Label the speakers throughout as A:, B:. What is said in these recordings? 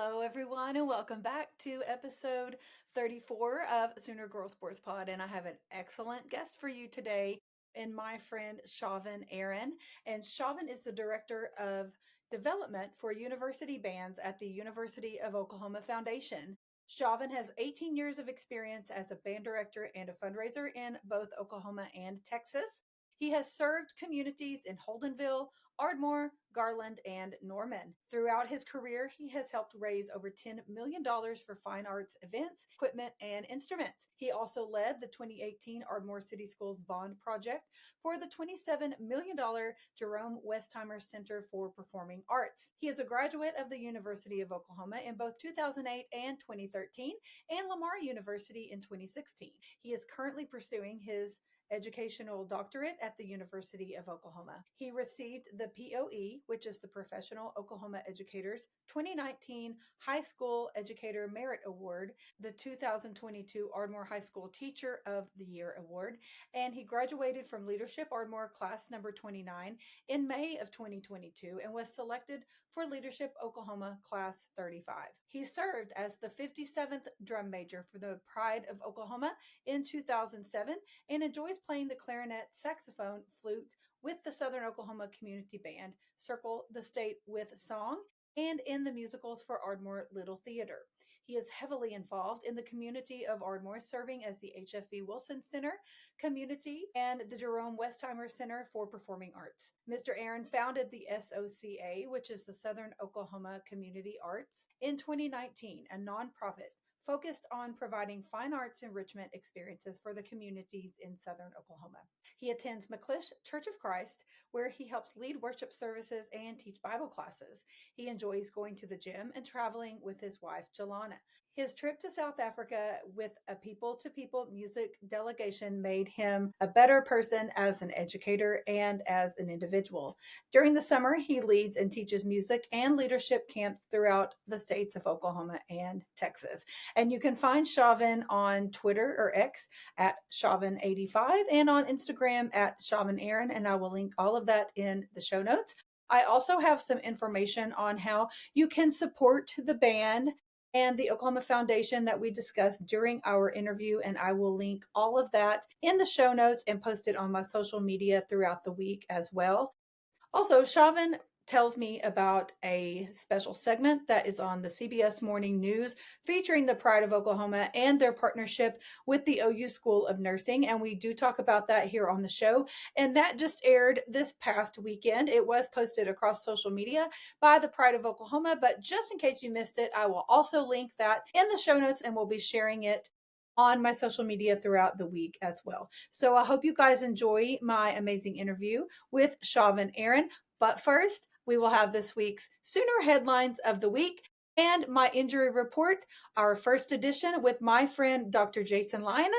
A: Hello, everyone, and welcome back to episode 34 of Sooner Girl Sports Pod. And I have an excellent guest for you today, and my friend Chauvin Aaron. And Chauvin is the director of development for university bands at the University of Oklahoma Foundation. Chauvin has 18 years of experience as a band director and a fundraiser in both Oklahoma and Texas. He has served communities in Holdenville, Ardmore, Garland, and Norman. Throughout his career, he has helped raise over $10 million for fine arts events, equipment, and instruments. He also led the 2018 Ardmore City Schools Bond Project for the $27 million Jerome Westheimer Center for Performing Arts. He is a graduate of the University of Oklahoma in both 2008 and 2013 and Lamar University in 2016. He is currently pursuing his educational doctorate at the University of Oklahoma. He received the POE, which is the Professional Oklahoma Educators 2019 High School Educator Merit Award, the 2022 Ardmore High School Teacher of the Year Award, and he graduated from Leadership Ardmore class number 29 in May of 2022 and was selected for Leadership Oklahoma class 35. He served as the 57th drum major for the Pride of Oklahoma in 2007 and enjoys playing the clarinet, saxophone, flute with the Southern Oklahoma Community Band, Circle the State with Song, and in the musicals for Ardmore Little Theater. He is heavily involved in the community of Ardmore, serving as the HFV Wilson Center Community and the Jerome Westheimer Center for Performing Arts. Mr. Aaron founded the SOCA, which is the Southern Oklahoma Community Arts, in 2019, a nonprofit focused on providing fine arts enrichment experiences for the communities in Southern Oklahoma. He attends McClish Church of Christ, where he helps lead worship services and teach Bible classes. He enjoys going to the gym and traveling with his wife, Jelana. His trip to South Africa with a people to people music delegation made him a better person as an educator and as an individual. During the summer, he leads and teaches music and leadership camps throughout the states of Oklahoma and Texas. And you can find Chauvin on Twitter or X at Chauvin85 and on Instagram at Chauvin Aaron. And I will link all of that in the show notes. I also have some information on how you can support the band and the Oklahoma Foundation that we discussed during our interview. And I will link all of that in the show notes and post it on my social media throughout the week as well. Also, Chauvin tells me about a special segment that is on the CBS Morning News featuring the Pride of Oklahoma and their partnership with the OU School of Nursing. And we do talk about that here on the show. And that just aired this past weekend. It was posted across social media by the Pride of Oklahoma. But just in case you missed it, I will also link that in the show notes and we'll be sharing it on my social media throughout the week as well. So I hope you guys enjoy my amazing interview with Chauvin Aaron. But first, we will have this week's Sooner Headlines of the Week and my injury report, our first edition with my friend Dr. Jason Leinen,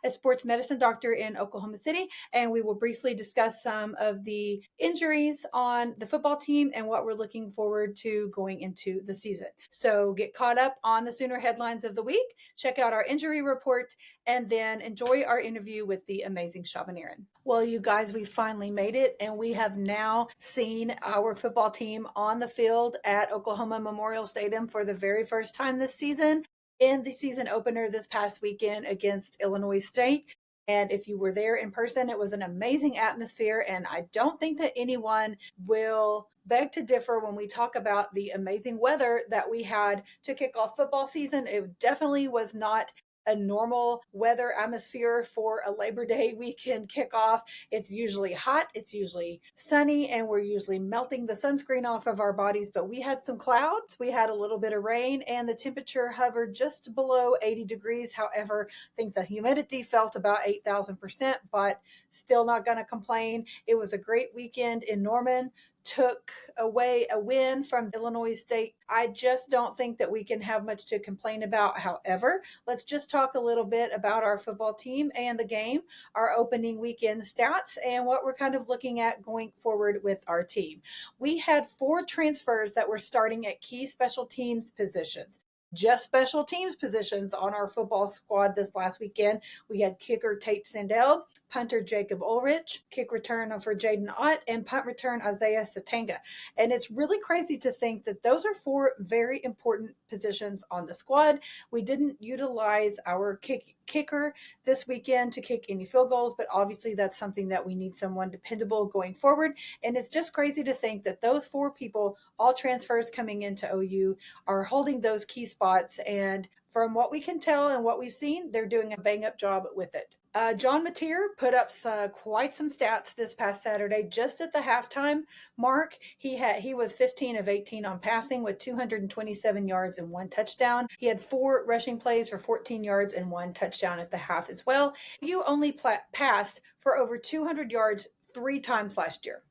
A: a sports medicine doctor in Oklahoma City. And we will briefly discuss some of the injuries on the football team and what we're looking forward to going into the season. So get caught up on the Sooner Headlines of the Week, check out our injury report, and then enjoy our interview with the amazing Chauvin Aaron. Well, you guys, we finally made it, and we have now seen our football team on the field at Oklahoma Memorial Stadium for the very first time this season in the season opener this past weekend against Illinois State. And if you were there in person, it was an amazing atmosphere. And I don't think that anyone will beg to differ when we talk about the amazing weather that we had to kick off football season. It definitely was not a normal weather atmosphere for a Labor Day weekend kickoff. It's usually hot, it's usually sunny, and we're usually melting the sunscreen off of our bodies. But we had some clouds, we had a little bit of rain, and the temperature hovered just below 80 degrees. However, I think the humidity felt about 8,000%, but still not going to complain. It was a great weekend in Norman. Took away a win from Illinois State. I just don't think that we can have much to complain about. However, let's just talk a little bit about our football team and the game, our opening weekend stats, and what we're kind of looking at going forward with our team. We had 4 transfers that were starting at key special teams positions. just special teams positions on our football squad this last weekend. We had kicker Tate Sandell, punter Jacob Ulrich, kick return for Jaden Ott, and punt return Isaiah Satanga. And it's really crazy to think that those are four very important positions on the squad. We didn't utilize our kicker this weekend to kick any field goals, but obviously that's something that we need someone dependable going forward. And it's just crazy to think that those four people, all transfers coming into OU, are holding those key spots. And from what we can tell and what we've seen, they're doing a bang up job with it. John Mateer put up quite some stats this past Saturday. Just at the halftime mark, he was 15 of 18 on passing with 227 yards and one touchdown. He had 4 rushing plays for 14 yards and 1 touchdown at the half as well. You only passed for over 200 yards 3 times last year.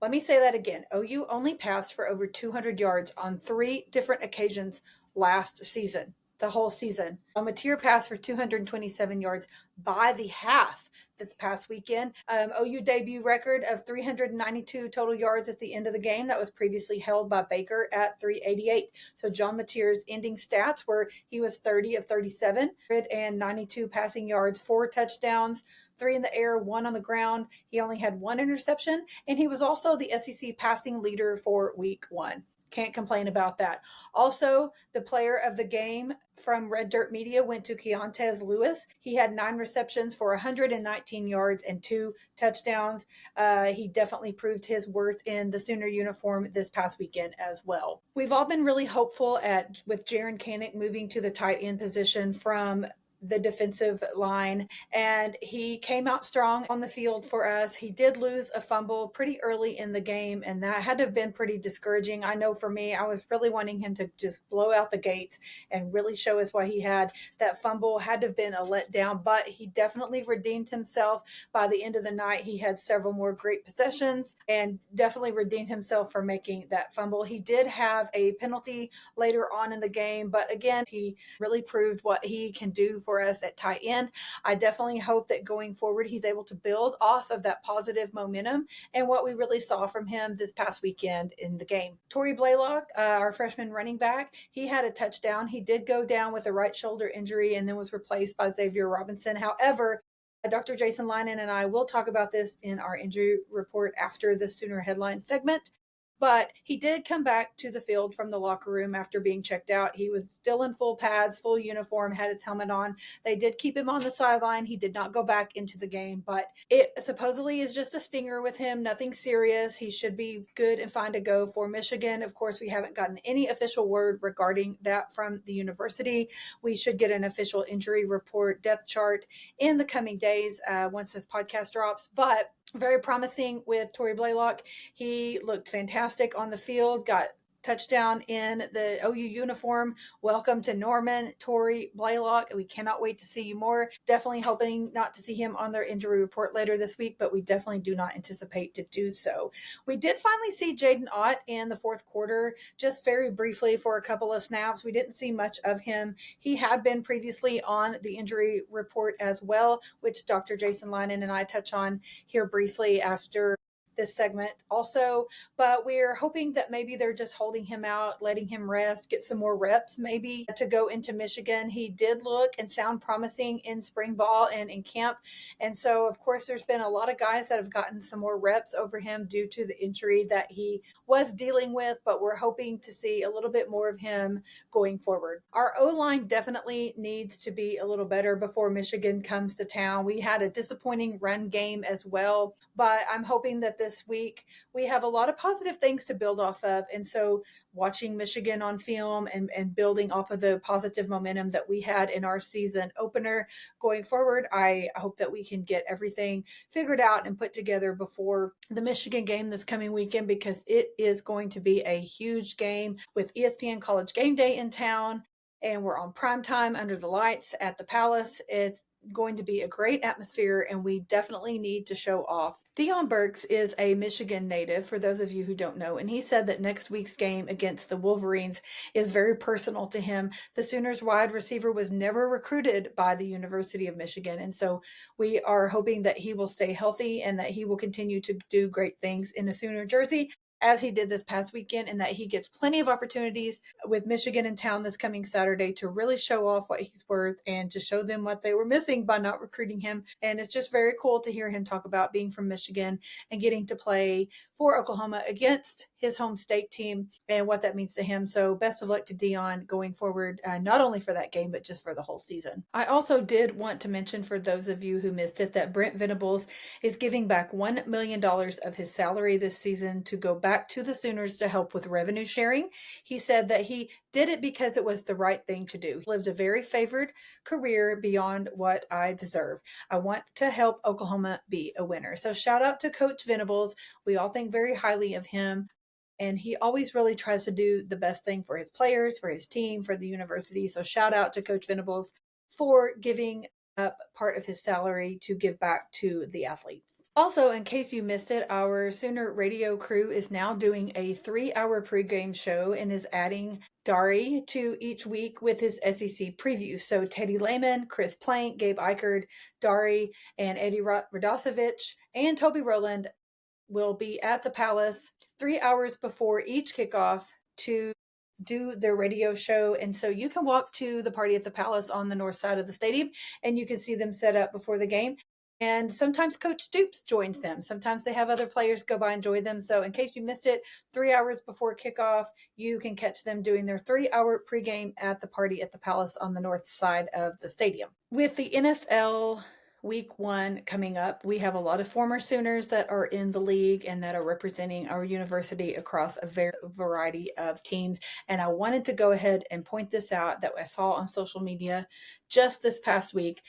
A: Let me say that again. OU only passed for over 200 yards on 3 different occasions last season, the whole season. Mateer passed for 227 yards by the half this past weekend. OU debut record of 392 total yards at the end of the game. That was previously held by Baker at 388. So John Mateer's ending stats were he was 30 of 37 and 92 passing yards, 4 touchdowns, 3 in the air, 1 on the ground. He only had 1 interception, and he was also the SEC passing leader for week 1. Can't complain about that. Also, the player of the game from Red Dirt Media went to Keontez Lewis. He had 9 receptions for 119 yards and 2 touchdowns. He definitely proved his worth in the Sooner uniform this past weekend as well. We've all been really hopeful with Jaron Canick moving to the tight end position from the defensive line, and he came out strong on the field for us. He did lose a fumble pretty early in the game, and that had to have been pretty discouraging. I know for me, I was really wanting him to just blow out the gates and really show us what he had. That fumble had to have been a letdown, but he definitely redeemed himself. By the end of the night, he had several more great possessions and definitely redeemed himself for making that fumble. He did have a penalty later on in the game, but again, he really proved what he can do for us at tight end. I definitely hope that going forward, he's able to build off of that positive momentum and what we really saw from him this past weekend in the game. Torrey Blaylock, our freshman running back, he had a touchdown. He did go down with a right shoulder injury and then was replaced by Xavier Robinson. However, Dr. Jason Leinen and I will talk about this in our injury report after the Sooner headline segment. But he did come back to the field from the locker room after being checked out. He was still in full pads, full uniform, had his helmet on. They did keep him on the sideline. He did not go back into the game, but it supposedly is just a stinger with him, nothing serious. He should be good and fine to go for Michigan. Of course, we haven't gotten any official word regarding that from the university. We should get an official injury report, depth chart in the coming days once this podcast drops. But very promising with Torrey Blaylock. He looked fantastic on the field, got touchdown in the OU uniform. Welcome to Norman, Torrey Blaylock. We cannot wait to see you more. Definitely hoping not to see him on their injury report later this week, but we definitely do not anticipate to do so. We did finally see Jaden Ott in the fourth quarter, just very briefly for a couple of snaps. We didn't see much of him. He had been previously on the injury report as well, which Dr. Jason Leinen and I touch on here briefly after this segment also, but we're hoping that maybe they're just holding him out, letting him rest, get some more reps maybe to go into Michigan. He did look and sound promising in spring ball and in camp. And so, of course, there's been a lot of guys that have gotten some more reps over him due to the injury that he was dealing with, but we're hoping to see a little bit more of him going forward. Our O-line definitely needs to be a little better before Michigan comes to town. We had a disappointing run game as well, but I'm hoping that this week we have a lot of positive things to build off of. And so watching Michigan on film and building off of the positive momentum that we had in our season opener going forward, I hope that we can get everything figured out and put together before the Michigan game this coming weekend, because it is going to be a huge game with ESPN College Game Day in town. And we're on prime time under the lights at the Palace. It's going to be a great atmosphere, and we definitely need to show off. Dion Burks is a Michigan native, for those of you who don't know, and he said that next week's game against the Wolverines is very personal to him. The Sooners wide receiver was never recruited by the University of Michigan, and so we are hoping that he will stay healthy and that he will continue to do great things in a Sooner jersey. as he did this past weekend, and that he gets plenty of opportunities with Michigan in town this coming Saturday to really show off what he's worth and to show them what they were missing by not recruiting him. And it's just very cool to hear him talk about being from Michigan and getting to play for Oklahoma against his home state team and what that means to him. So best of luck to Dion going forward, not only for that game, but just for the whole season. I also did want to mention, for those of you who missed it, that Brent Venables is giving back $1 million of his salary this season to go back to the Sooners to help with revenue sharing. He said that he did it because it was the right thing to do. He lived a very favored career beyond what I deserve. I want to help Oklahoma be a winner. So shout out to Coach Venables. We all think very highly of him. And he always really tries to do the best thing for his players, for his team, for the university. So shout out to Coach Venables for giving up part of his salary to give back to the athletes. Also, in case you missed it, our Sooner radio crew is now doing a 3-hour pregame show and is adding Dari to each week with his SEC preview. So Teddy Lehman, Chris Plank, Gabe Eichert, Dari, and Eddie Radosevich, and Toby Rowland will be at the Palace 3 hours before each kickoff to do their radio show. And so you can walk to the party at the Palace on the north side of the stadium and you can see them set up before the game. And sometimes Coach Stoops joins them. Sometimes they have other players go by and join them. So in case you missed it, 3 hours before kickoff, you can catch them doing their 3-hour pregame at the party at the Palace on the north side of the stadium. With the NFL Week 1 coming up, we have a lot of former Sooners that are in the league and that are representing our university across a variety of teams. And I wanted to go ahead and point this out that I saw on social media just this past week.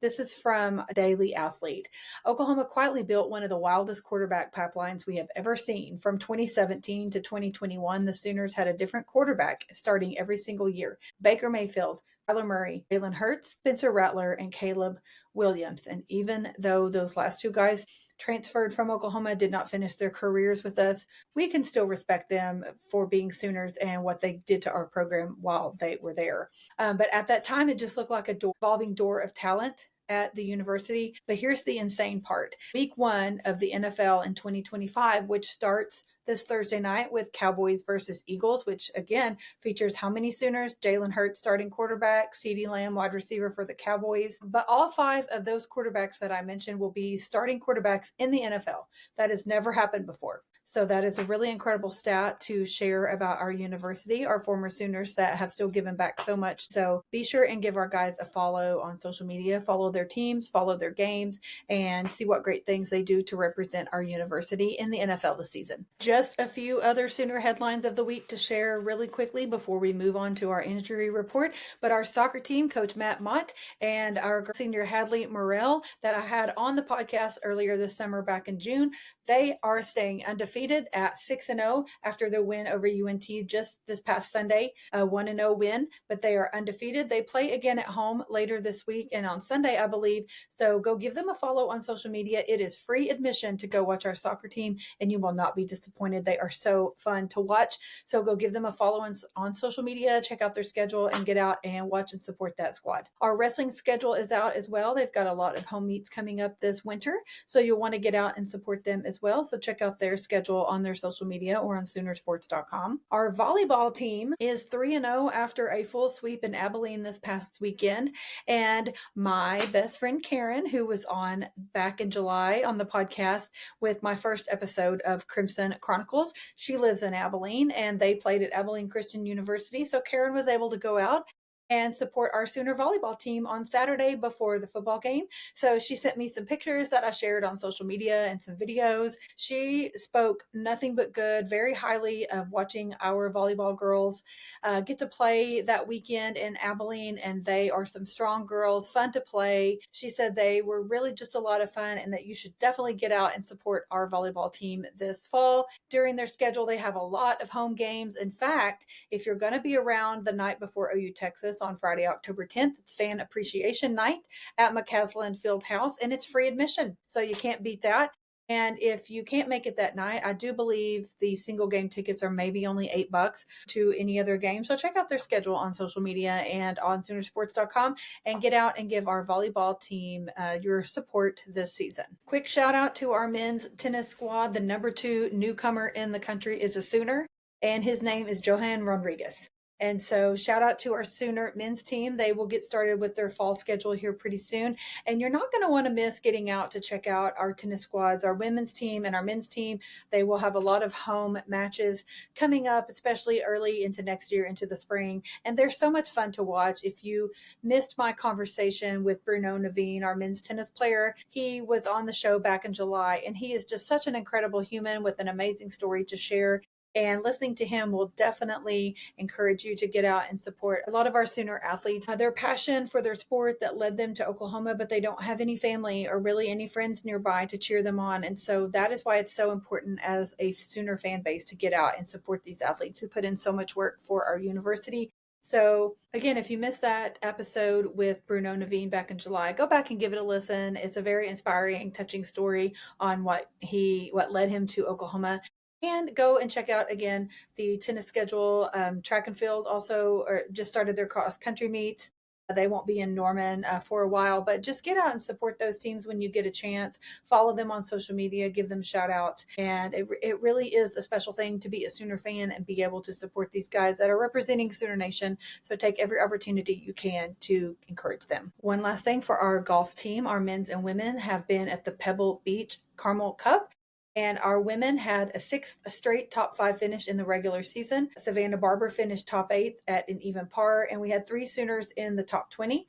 A: This is from Daily Athlete. Oklahoma quietly built one of the wildest quarterback pipelines we have ever seen. From 2017 to 2021, the Sooners had a different quarterback starting every single year. Baker Mayfield, Kyler Murray, Jalen Hurts, Spencer Rattler, and Caleb Williams. And even though those last two guys transferred from Oklahoma, did not finish their careers with us, we can still respect them for being Sooners and what they did to our program while they were there. But at that time, it just looked like a revolving door of talent at the university. But here's the insane part. Week 1 of the NFL in 2025, which starts this Thursday night with Cowboys versus Eagles, which again features how many Sooners? Jalen Hurts starting quarterback, CeeDee Lamb wide receiver for the Cowboys. But all 5 of those quarterbacks that I mentioned will be starting quarterbacks in the NFL. That has never happened before. So that is a really incredible stat to share about our university, our former Sooners that have still given back so much. So be sure and give our guys a follow on social media, follow their teams, follow their games, and see what great things they do to represent our university in the NFL this season. Just a few other Sooner headlines of the week to share really quickly before we move on to our injury report. But our soccer team, Coach Matt Mott, and our senior Hadley Morrell that I had on the podcast earlier this summer back in June, they are staying undefeated at 6-0 after their win over UNT just this past Sunday, a 1-0 win, but they are undefeated. They play again at home later this week and on Sunday, I believe. So go give them a follow on social media. It is free admission to go watch our soccer team, and you will not be disappointed. They are so fun to watch. So go give them a follow on social media, check out their schedule, and get out and watch and support that squad. Our wrestling schedule is out as well. They've got a lot of home meets coming up this winter, so you'll want to get out and support them as well. So check out their schedule on their social media or on Soonersports.com. Our volleyball team is 3-0 after a full sweep in Abilene this past weekend. And my best friend Karen, who was on back in July on the podcast with my first episode of Crimson Chronicles, she lives in Abilene and they played at Abilene Christian University. So Karen was able to go out and support our Sooner volleyball team on Saturday before the football game. So she sent me some pictures that I shared on social media and some videos. She spoke nothing but good, very highly of watching our volleyball girls get to play that weekend in Abilene, and they are some strong girls, fun to play. She said they were really just a lot of fun and that you should definitely get out and support our volleyball team this fall. During their schedule, they have a lot of home games. In fact, if you're going to be around the night before OU Texas on Friday, October 10th, it's Fan Appreciation Night at McCaslin Fieldhouse, and it's free admission. So you can't beat that. And if you can't make it that night, I do believe the single game tickets are maybe only $8 to any other game. So check out their schedule on social media and on Soonersports.com and get out and give our volleyball team your support this season. Quick shout out to our men's tennis squad. The number 2 newcomer in the country is a Sooner, and his name is Johan Rodriguez. And so, shout out to our Sooner men's team. They will get started with their fall schedule here pretty soon. And you're not going to want to miss getting out to check out our tennis squads, our women's team and our men's team. They will have a lot of home matches coming up, especially early into next year, into the spring. And they're so much fun to watch. If you missed my conversation with Bruno Naveen, our men's tennis player, he was on the show back in July, and he is just such an incredible human with an amazing story to share. And listening to him will definitely encourage you to get out and support a lot of our Sooner athletes. Their passion for their sport that led them to Oklahoma, but they don't have any family or really any friends nearby to cheer them on. And so that is why it's so important as a Sooner fan base to get out and support these athletes who put in so much work for our university. So again, if you missed that episode with Bruno Naveen back in July, go back and give it a listen. It's a very inspiring, touching story on what led him to Oklahoma. And go and check out again the tennis schedule. Track and field also just started their cross country meets. They won't be in Norman for a while, but just get out and support those teams when you get a chance. Follow them on social media, give them shout outs. And it really is a special thing to be a Sooner fan and be able to support these guys that are representing Sooner Nation. So take every opportunity you can to encourage them. One last thing for our golf team, our men's and women have been at the Pebble Beach Carmel Cup. And our women had a 6th straight top 5 finish in the regular season. Savannah Barber finished top 8 at an even par, and we had 3 Sooners in the top 20.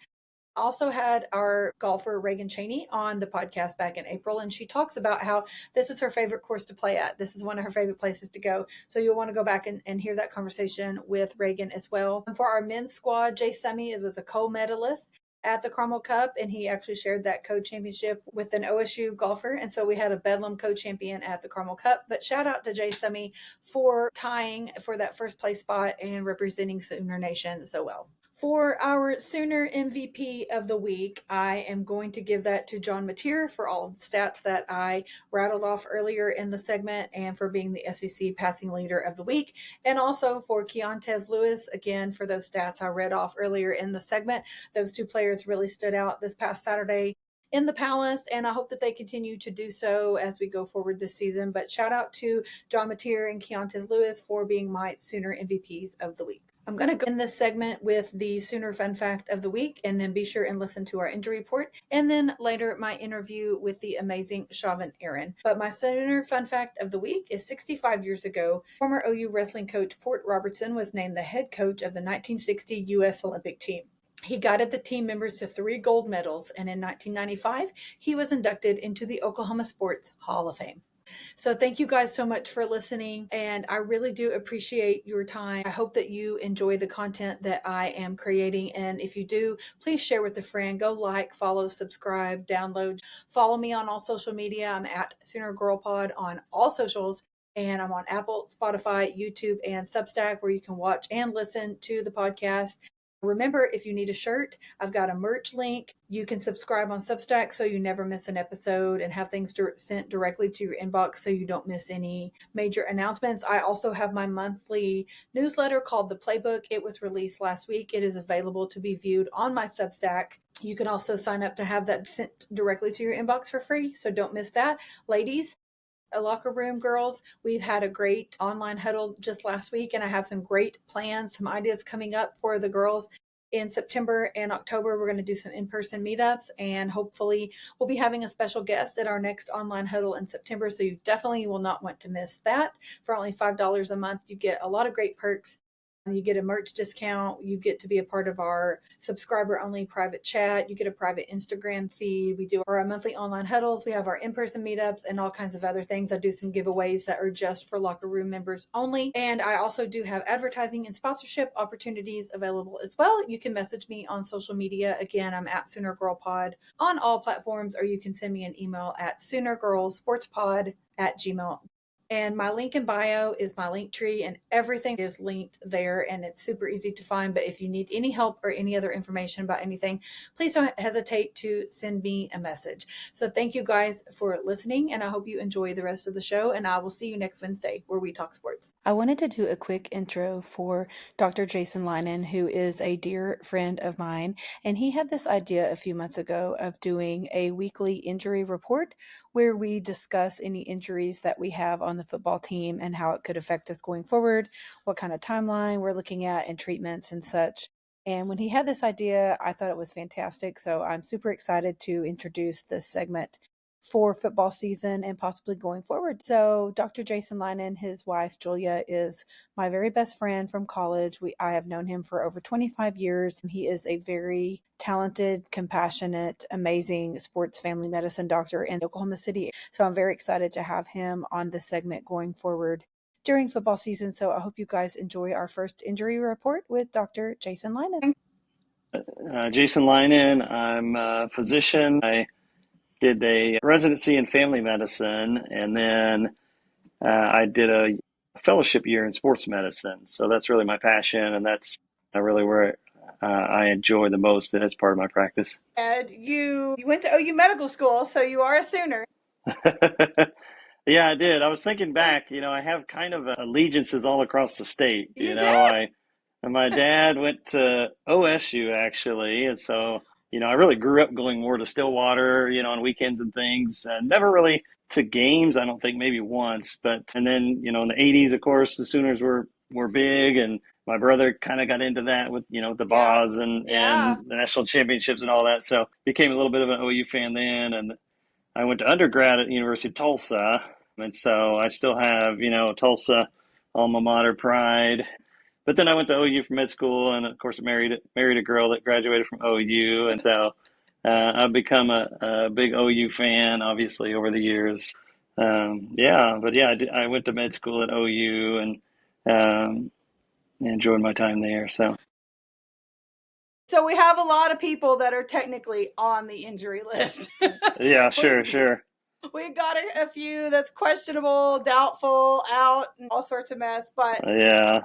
A: Also had our golfer Reagan Cheney on the podcast back in April, and she talks about how this is her favorite course to play at. This is one of her favorite places to go. So you'll want to go back and hear that conversation with Reagan as well. And for our men's squad, Jay Summy was a co-medalist at the Carmel Cup, and he actually shared that co-championship with an OSU golfer. And so we had a Bedlam co-champion at the Carmel Cup. But shout out to Jay Summy for tying for that first place spot and representing Sooner Nation so well. For our Sooner MVP of the week, I am going to give that to John Mateer for all of the stats that I rattled off earlier in the segment and for being the SEC passing leader of the week. And also for Keontez Lewis, again, for those stats I read off earlier in the segment. Those 2 players really stood out this past Saturday in the Palace, and I hope that they continue to do so as we go forward this season. But shout out to John Mateer and Keontez Lewis for being my Sooner MVPs of the week. I'm going to go in this segment with the Sooner Fun Fact of the Week, and then be sure and listen to our injury report, and then later my interview with the amazing Chauvin Aaron. But my Sooner Fun Fact of the Week is 65 years ago, former OU wrestling coach Port Robertson was named the head coach of the 1960 U.S. Olympic team. He guided the team members to 3 gold medals, and in 1995, he was inducted into the Oklahoma Sports Hall of Fame. So thank you guys so much for listening, and I really do appreciate your time. I hope that you enjoy the content that I am creating, and if you do, please share with a friend. Go like, follow, subscribe, download. Follow me on all social media. I'm at Sooner Girl Pod on all socials, and I'm on Apple, Spotify, YouTube, and Substack, where you can watch and listen to the podcast. Remember, if you need a shirt, I've got a merch link. You can subscribe on Substack so you never miss an episode and have things sent directly to your inbox so you don't miss any major announcements. I also have my monthly newsletter called The Playbook. It was released last week. It is available to be viewed on my Substack. You can also sign up to have that sent directly to your inbox for free, so don't miss that. Ladies, a locker room girls, we've had a great online huddle just last week, and I have some great plans, some ideas coming up for the girls in September and October. We're going to do some in-person meetups, and hopefully we'll be having a special guest at our next online huddle in September. So you definitely will not want to miss that. For only $5 a month, you get a lot of great perks. You get a merch discount. You get to be a part of our subscriber-only private chat. You get a private Instagram feed. We do our monthly online huddles. We have our in-person meetups and all kinds of other things. I do some giveaways that are just for locker room members only. And I also do have advertising and sponsorship opportunities available as well. You can message me on social media. Again, I'm at Sooner Girl Pod on all platforms, or you can send me an email at soonergirlsportspod@gmail.com. And my link in bio is my link tree, and everything is linked there, and it's super easy to find. But if you need any help or any other information about anything, please don't hesitate to send me a message. So thank you guys for listening, and I hope you enjoy the rest of the show. And I will see you next Wednesday where we talk sports. I wanted to do a quick intro for Dr. Jason Leinen, who is a dear friend of mine. And he had this idea a few months ago of doing a weekly injury report where we discuss any injuries that we have on the football team and how it could affect us going forward, what kind of timeline we're looking at, and treatments and such. And when he had this idea, I thought it was fantastic. So I'm super excited to introduce this segment for football season and possibly going forward. So Dr. Jason Leinen, his wife Julia, is my very best friend from college. I have known him for over 25 years. He is a very talented, compassionate, amazing sports family medicine doctor in Oklahoma City. So I'm very excited to have him on this segment going forward during football season. So I hope you guys enjoy our first injury report with Dr. Jason Leinen.
B: Jason Leinen. I'm a physician. I did a residency in family medicine, and then I did a fellowship year in sports medicine. So that's really my passion, and that's really where I enjoy the most as part of my practice.
A: And you went to OU Medical School, so you are a Sooner.
B: Yeah, I did. I was thinking back, I have kind of allegiances all across the state.
A: You did?
B: My dad went to OSU actually, and so, I really grew up going more to Stillwater, on weekends and things. Never really to games, I don't think maybe once, and then, in the 80s, of course, the Sooners were big, and my brother kind of got into that with, the
A: Yeah.
B: Boz and
A: Yeah.
B: the national championships and all that. So became a little bit of an OU fan then, and I went to undergrad at the University of Tulsa, and so I still have, Tulsa alma mater pride. But then I went to OU for med school, and of course, married a girl that graduated from OU, and so I've become a big OU fan, obviously, over the years. Yeah, but yeah, I went to med school at OU and enjoyed my time there.
A: So we have a lot of people that are technically on the injury list.
B: Yeah,
A: we,
B: sure.
A: we got a few that's questionable, doubtful, out, and all sorts of mess. But
B: Yeah,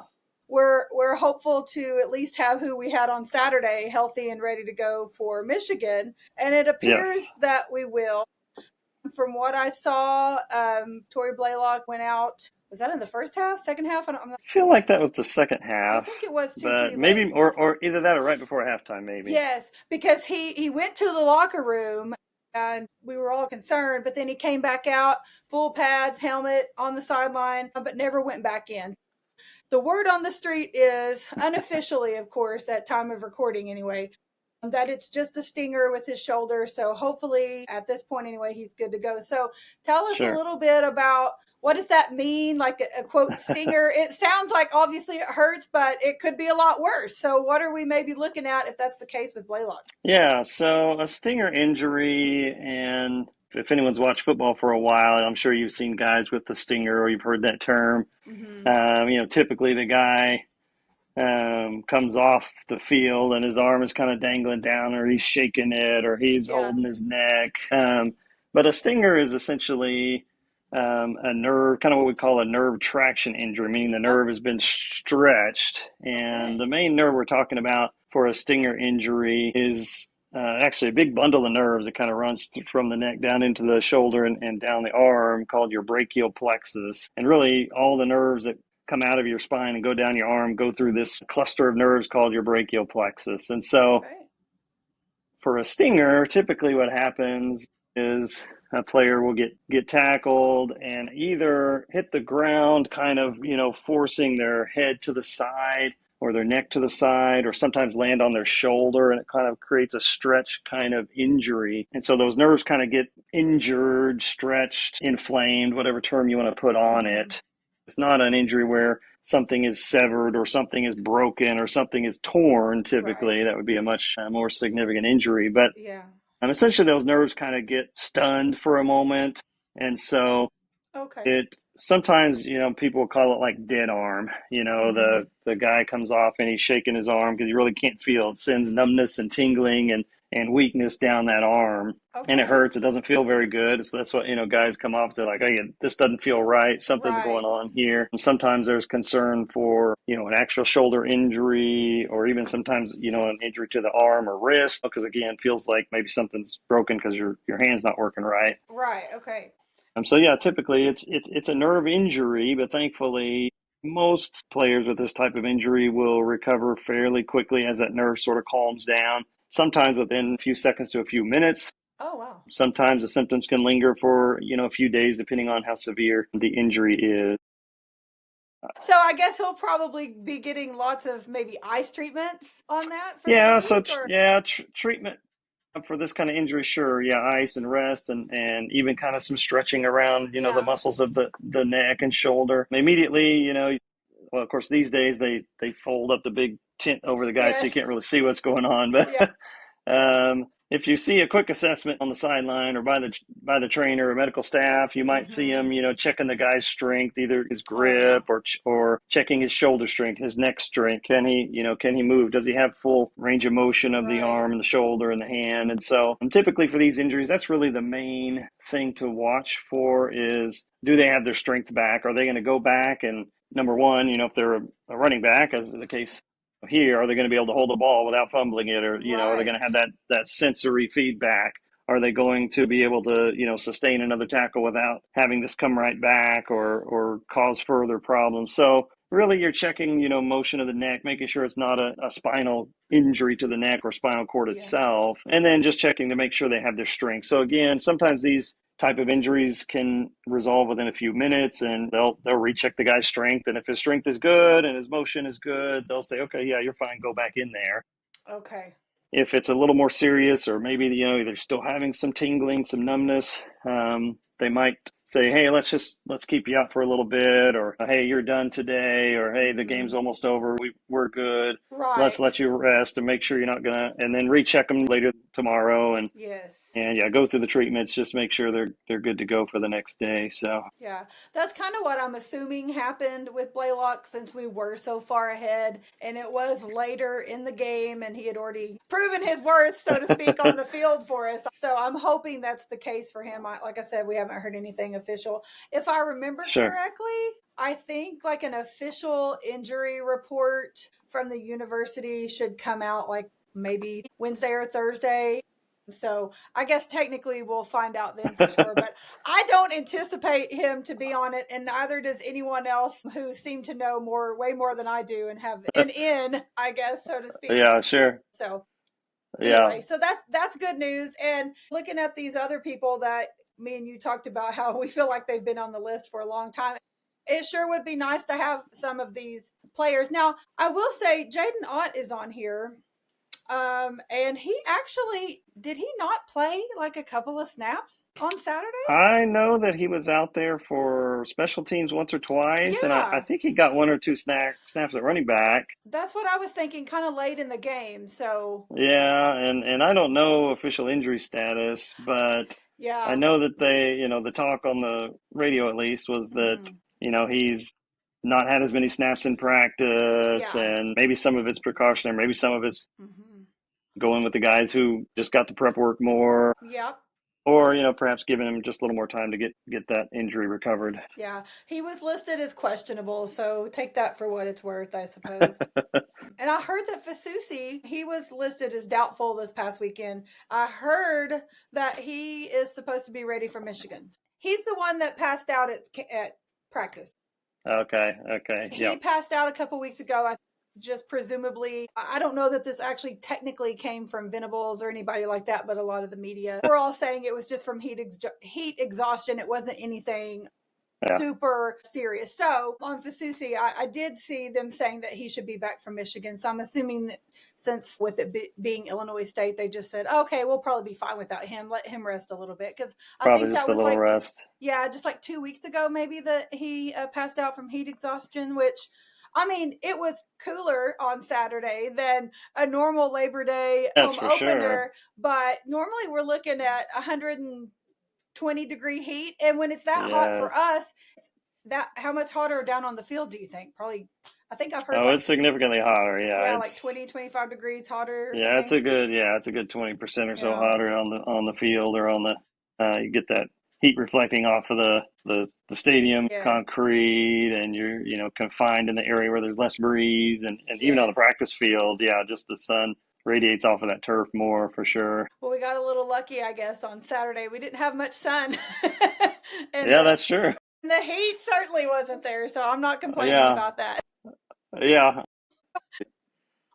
A: we're hopeful to at least have who we had on Saturday healthy and ready to go for Michigan, and it
B: yes.
A: appears that we will. From what I saw, Tori Blaylock went out. Was that in the first half, second half? I'm not,
B: I feel like that was the second
A: I
B: half,
A: think it was too,
B: but
A: pretty late.
B: maybe or either that or right before halftime, maybe.
A: Yes, because he went to the locker room and we were all concerned, but then he came back out, full pads, helmet on the sideline, but never went back in. The word on the street is unofficially, of course, at time of recording anyway, that it's just a stinger with his shoulder. So hopefully at this point anyway, he's good to go. So tell us a
B: Sure.
A: little bit about what does that mean? Like a quote stinger. It sounds like obviously it hurts, but it could be a lot worse. So what are we maybe looking at if that's the case with Blaylock?
B: Yeah, so a stinger injury, and if anyone's watched football for a while, I'm sure you've seen guys with the stinger or you've heard that term.
A: Mm-hmm.
B: Typically the guy comes off the field and his arm is kind of dangling down, or he's shaking it, or he's
A: Yeah.
B: holding his neck. But a stinger is essentially a nerve, kind of what we call a nerve traction injury, meaning the
A: Oh,
B: nerve has been stretched. And
A: okay.
B: the main nerve we're talking about for a stinger injury is actually a big bundle of nerves that kind of runs from the neck down into the shoulder and down the arm, called your brachial plexus. And really, all the nerves that come out of your spine and go down your arm go through this cluster of nerves called your brachial plexus. And so
A: Okay.
B: for a stinger, typically what happens is a player will get tackled and either hit the ground, kind of, forcing their head to the side or their neck to the side, or sometimes land on their shoulder, and it kind of creates a stretch kind of injury. And so those nerves kind of get injured, stretched, inflamed, whatever term you want to put on
A: Mm-hmm.
B: it. It's not an injury where something is severed or something is broken or something is torn.
A: Right.
B: Typically that would be a much more significant injury, but
A: Yeah.
B: essentially those nerves kind of get stunned for a moment. And so
A: Okay.
B: it sometimes, people call it like dead arm.
A: Mm-hmm.
B: The guy comes off and he's shaking his arm because he really can't feel it. Sends numbness and tingling, and and weakness down that arm. And it
A: Okay.
B: hurts. It doesn't feel very good. So that's what, guys come off to, like, hey, this doesn't feel right. Something's going
A: Right.
B: on here. And sometimes there's concern for, an actual shoulder injury, or even sometimes, an injury to the arm or wrist, because again, it feels like maybe something's broken because your hand's not working right.
A: Right. Okay.
B: So yeah, typically it's a nerve injury, but thankfully most players with this type of injury will recover fairly quickly as that nerve sort of calms down. Sometimes within a few seconds to a few minutes.
A: Oh, wow.
B: Sometimes the symptoms can linger for a few days, depending on how severe the injury is.
A: So I guess he'll probably be getting lots of maybe ice treatments on that for the
B: Yeah,
A: week, or
B: treatment for this kind of injury, sure. Yeah, ice and rest, and even kind of some stretching around, the
A: yeah.
B: muscles of the neck and shoulder. Immediately, well, of course, these days they fold up the big tent over the guy, so you
A: Yes.
B: can't really see what's going on.
A: Yeah.
B: But if you see a quick assessment on the sideline or by the trainer or medical staff, you might see
A: Mm-hmm.
B: him, checking the guy's strength, either his
A: Oh,
B: grip
A: yeah.
B: or checking his shoulder strength, his neck strength. Can he move? Does he have full range of motion of the
A: Right.
B: arm and the shoulder and the hand? And so, typically for these injuries, that's really the main thing to watch for: is do they have their strength back? Are they going to go back and, number one, if they're a running back, as is the case here, are they going to be able to hold the ball without fumbling it, or are they going to have
A: Right.
B: that sensory feedback? Are they going to be able to sustain another tackle without having this come right back, or cause further problems? So really, you're checking motion of the neck, making sure it's not a spinal injury to the neck or spinal cord
A: Yeah.
B: itself, and then just checking to make sure they have their strength. So again, sometimes these type of injuries can resolve within a few minutes, and they'll recheck the guy's strength, and if his strength is good and his motion is good, they'll say, okay, yeah, you're fine, go back in there.
A: Okay.
B: If it's a little more serious, or maybe they're still having some tingling, some numbness, they might say, hey, let's keep you out for a little bit, or hey, you're done today, or hey, the
A: Mm-hmm.
B: game's almost over, we're good, let's
A: Right.
B: let you rest and make sure you're not gonna, and then recheck them later tomorrow, and
A: Yes.
B: and yeah, go through the treatments, just make sure they're good to go for the next day. So
A: Yeah, that's kind of what I'm assuming happened with Blaylock, since we were so far ahead and it was later in the game and he had already proven his worth, so to speak, on the field for us. So I'm hoping that's the case for him. Like I said, we haven't heard anything official. If I remember
B: sure.
A: correctly, I think like an official injury report from the university should come out like maybe Wednesday or Thursday. So I guess technically we'll find out then for sure. But I don't anticipate him to be on it, and neither does anyone else who seem to know way more than I do and have an in, I guess, so to speak.
B: Yeah, sure.
A: So
B: Yeah,
A: anyway, so that's good news. And looking at these other people that me and you talked about, how we feel like they've been on the list for a long time, it sure would be nice to have some of these players. Now, I will say Jaden Ott is on here. And he actually did he not play like a couple of snaps on Saturday?
B: I know that he was out there for special teams once or twice, and I
A: Yeah,
B: think he got one or two snaps at running back.
A: that's what I was thinking, kind of late in the game. So
B: Yeah, and I don't know official injury status, but I
A: yeah,
B: know that the talk on the radio at least was that,
A: mm-hmm.
B: he's not had as many snaps in practice,
A: Yeah,
B: and maybe some of it's precautionary, maybe some of it's
A: mm-hmm.
B: going with the guys who just got the prep work more,
A: Yep.
B: or perhaps giving him just a little more time to get that injury recovered.
A: Yeah, he was listed as questionable, so take that for what it's worth, I suppose. And I heard that Fasusi, he was listed as doubtful this past weekend. I heard that he is supposed to be ready for Michigan. He's the one that passed out at practice.
B: Okay, okay,
A: He
B: yep,
A: passed out a couple weeks ago. I just presumably, I don't know that this actually technically came from Venables or anybody like that, but a lot of the media were all saying it was just from heat exhaustion. It wasn't anything
B: yeah,
A: super serious. So on Fasusi, I did see them saying that he should be back from Michigan. So I'm assuming that since with it being Illinois State, they just said, okay, we'll probably be fine without him. Let him rest a little bit. Because I
B: probably
A: think
B: just
A: that
B: a
A: was
B: little
A: like,
B: rest.
A: yeah, just like 2 weeks ago, maybe that he passed out from heat exhaustion, which I mean, it was cooler on Saturday than a normal Labor Day
B: That's
A: home
B: for sure.
A: opener. But normally we're looking at 120-degree heat. And when it's that hot for
B: Yes.
A: us, That how much hotter down on the field do you think? Probably, I think I've heard
B: Oh,
A: like,
B: it's significantly hotter. Yeah,
A: yeah, like
B: it's
A: 20, 25 degrees hotter or
B: yeah,
A: something.
B: it's a good 20% or so
A: Yeah.
B: hotter on the field or on the you get that heat reflecting off of the stadium
A: Yes.
B: concrete, and you're confined in the area where there's less breeze, and even on the
A: Yes.
B: practice field, yeah, just the sun radiates off of that turf more for sure.
A: Well, we got a little lucky, I guess, on Saturday. We didn't have much sun, and
B: Yeah, that's true.
A: the heat certainly wasn't there. So I'm not complaining
B: Yeah,
A: about that.
B: yeah.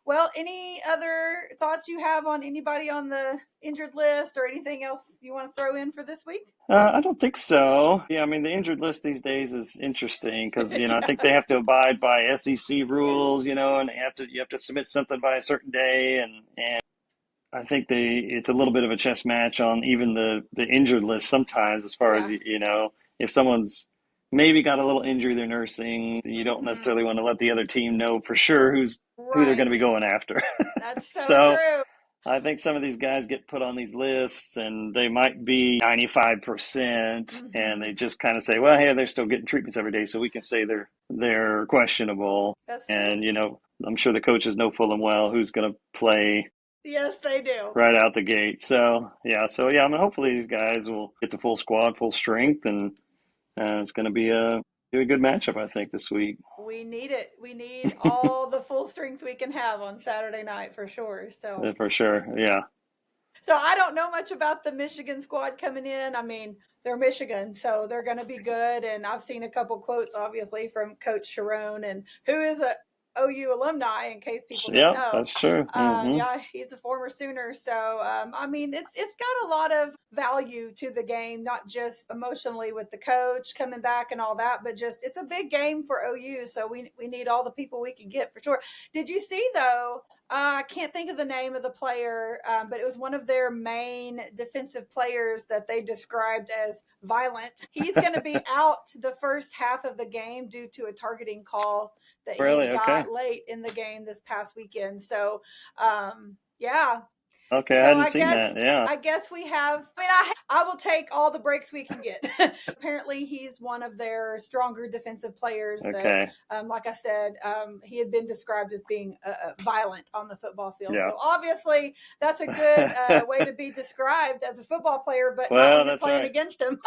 A: Well, any other thoughts you have on anybody on the injured list or anything else you want to throw in for this week?
B: I don't think so. Yeah, I mean, the injured list these days is interesting because, I think
A: Yeah.
B: they have to abide by SEC
A: Yes.
B: rules, and you have to submit something by a certain day, and I think it's a little bit of a chess match on even the injured list sometimes, as far as
A: Yeah.
B: if someone's maybe got a little injury they're nursing, you don't
A: Mm-hmm.
B: necessarily want to let the other team know for sure who they're going to be
A: Right.
B: going after.
A: That's so
B: So
A: true.
B: I think some of these guys get put on these lists and they might be 95%, and
A: Mm-hmm.
B: they just kind of say, well, hey, they're still getting treatments every day, so we can say they're questionable.
A: That's true.
B: And I'm sure the coaches know full and well who's going to play
A: Yes, they do.
B: right out the gate. So yeah, I mean, hopefully these guys will get the full squad, full strength, and it's going to be a good matchup, I think, this week.
A: We need it. We need all the full strength we can have on Saturday night for sure. So,
B: For sure. Yeah.
A: I don't know much about the Michigan squad coming in. I mean, they're Michigan, so they're going to be good. And I've seen a couple quotes, obviously, from Coach Sharon, and who is a OU alumni, in case people didn't
B: Yeah,
A: know.
B: that's true. Hmm.
A: Yeah, he's a former Sooner, so I mean, it's got a lot of value to the game, not just emotionally with the coach coming back and all that, but just it's a big game for OU, so we need all the people we can get for sure. Did you see though? I can't think of the name of the player, but it was one of their main defensive players that they described as violent. He's going to be out the first half of the game due to a targeting call that he
B: Really?
A: had
B: Okay.
A: got late in the game this past weekend. So, yeah.
B: Okay, I
A: So
B: hadn't seen that. Yeah.
A: I guess we have. I will take all the breaks we can get. Apparently, he's one of their stronger defensive players. That,
B: Okay.
A: like I said, he had been described as being violent on the football field.
B: Yeah.
A: So obviously, that's a good way to be described as a football player, but not
B: Well,
A: when you're
B: that's
A: playing
B: right.
A: against him.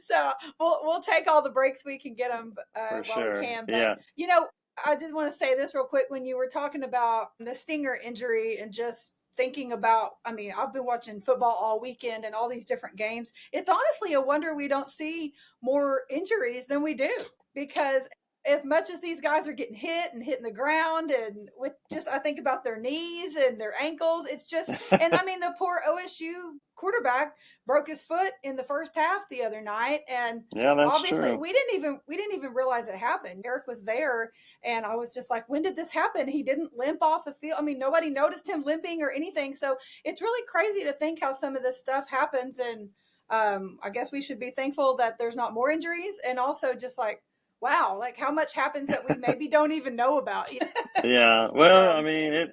A: So we'll take all the breaks we can get them
B: For
A: while we
B: sure.
A: can. But
B: Yeah.
A: I just want to say this real quick. When you were talking about the Stinger injury and just thinking about, I mean, I've been watching football all weekend and all these different games. It's honestly a wonder we don't see more injuries than we do, because as much as these guys are getting hit and hitting the ground, and with just, I think about their knees and their ankles, it's just, and I mean, the poor OSU quarterback broke his foot in the first half the other night. And
B: Yeah, that's
A: obviously
B: true.
A: we didn't even realize it happened. Eric was there, and I was just like, when did this happen? He didn't limp off the field. I mean, nobody noticed him limping or anything. So it's really crazy to think how some of this stuff happens. And I guess we should be thankful that there's not more injuries, and also just like, wow, like how much happens that we maybe don't even know about.
B: Yeah. Well, I
A: So
B: mean,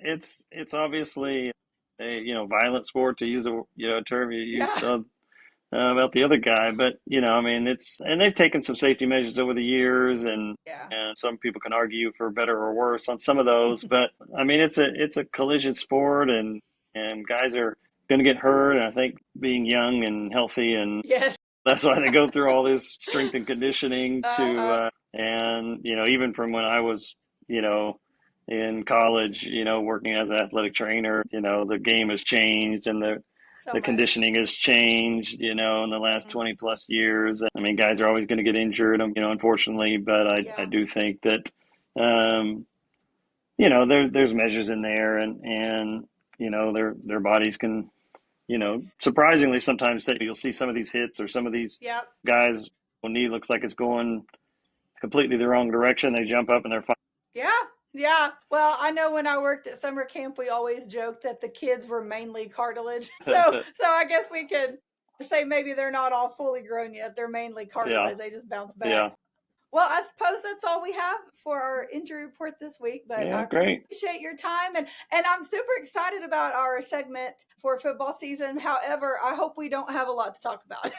B: it's obviously a violent sport, to use a term you used
A: yeah,
B: about the other guy, but I mean, and they've taken some safety measures over the years,
A: yeah,
B: and some people can argue for better or worse on some of those, but I mean, it's a collision sport, and guys are going to get hurt, and I think being young and healthy, and
A: yes,
B: that's why they go through all this strength and conditioning to,
A: uh-huh.
B: and even from when I was, you know, in college, working as an athletic trainer, the game has changed, and
A: So
B: the
A: much.
B: conditioning has changed, in the last
A: Mhm.
B: 20 plus years. I mean, guys are always going to get injured, unfortunately, but I
A: Yeah,
B: do think that, there's measures in there, and their bodies can, surprisingly sometimes you'll see some of these hits or some of these
A: yep.
B: guys when knee looks like it's going completely the wrong direction. They jump up and they're fine.
A: Yeah. Yeah. Well, I know when I worked at summer camp, we always joked that the kids were mainly cartilage. So I guess we could say maybe they're not all fully grown yet. They're mainly
B: Yeah,
A: cartilage. They just bounce
B: yeah,
A: back. Well, I suppose that's all we have for our injury report this week, but
B: Yeah,
A: I
B: great.
A: appreciate your time, and I'm super excited about our segment for football season. However, I hope we don't have a lot to talk about.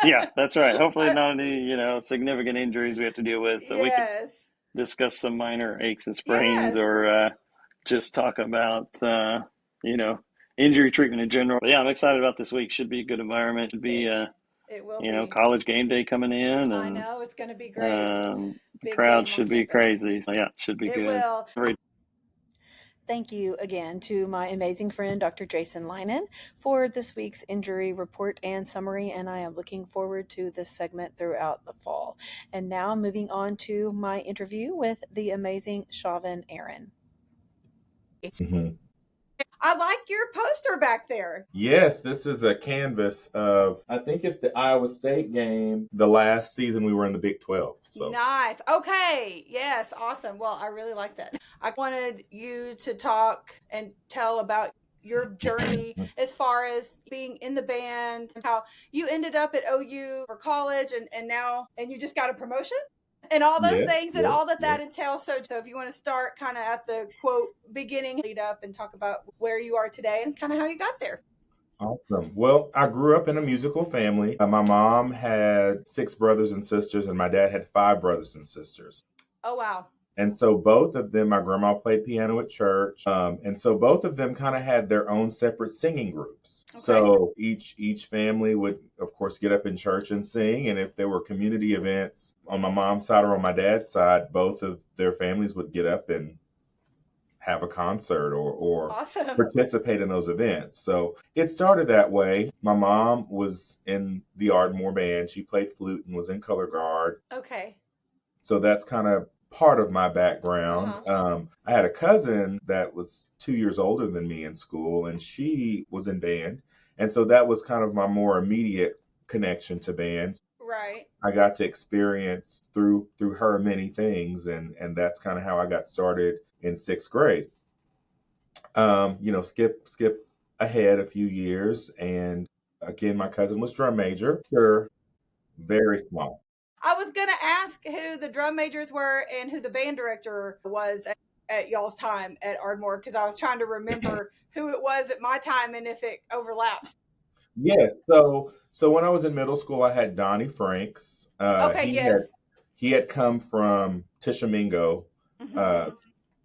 B: Yeah, that's right. Hopefully,
A: I,
B: not any significant injuries we have to deal with, so we can
A: yes.
B: discuss some minor aches and sprains,
A: Yes.
B: or just talk about you know injury treatment in general. But yeah, I'm excited about this week. Should be a good environment. Should be
A: It it will be.
B: college game day coming in,
A: I
B: and
A: know it's going to be great.
B: the
A: Big
B: crowd
A: game on
B: should be
A: campus.
B: crazy. So yeah, should be
A: It
B: good.
A: will.
B: Very
A: Thank you again to my amazing friend, Dr. Jason Leinen, for this week's injury report and summary. And I am looking forward to this segment throughout the fall. And now moving on to my interview with the amazing Chauvin Aaron.
C: Mhm.
A: I like your poster back there.
C: Yes, this is a canvas of, I think it's the Iowa State game, the last season we were in the Big 12. So,
A: Nice. Okay. Yes. Awesome. Well, I really like that. I wanted you to talk and tell about your journey as far as being in the band, how you ended up at OU for college, and now, and you just got a promotion and all those
C: yes,
A: things and
C: yes,
A: all that
C: yes.
A: that entails. So if you want to start kind of at the quote beginning, lead up and talk about where you are today and kind of how you got there.
C: Awesome. Well, I grew up in a musical family. My mom had 6 brothers and sisters, and my dad had 5 brothers and sisters.
A: Oh, wow.
C: And so both of them, my grandma played piano at church, and so both of them kind of had their own separate singing groups.
A: Okay.
C: So each family would, of course, get up in church and sing. And if there were community events on my mom's side or on my dad's side, both of their families would get up and have a concert or
A: Awesome.
C: participate in those events. So it started that way. My mom was in the Ardmore band. She played flute and was in color guard.
A: Okay.
C: So that's kind of part of my background. I had a cousin that was 2 years older than me in school, and she was in band. And so that was kind of my more immediate connection to bands.
A: Right.
C: I got to experience through her many things, and that's kind of how I got started in 6th grade. Skip ahead a few years, and again, my cousin was drum major. They're very small.
A: I was going to ask who the drum majors were and who the band director was at y'all's time at Ardmore, because I was trying to remember who it was at my time and if it overlapped.
C: Yes. So when I was in middle school, I had Donnie Franks.
A: Okay, yes.
C: He had come from Tishomingo uh,
A: Mm-hmm.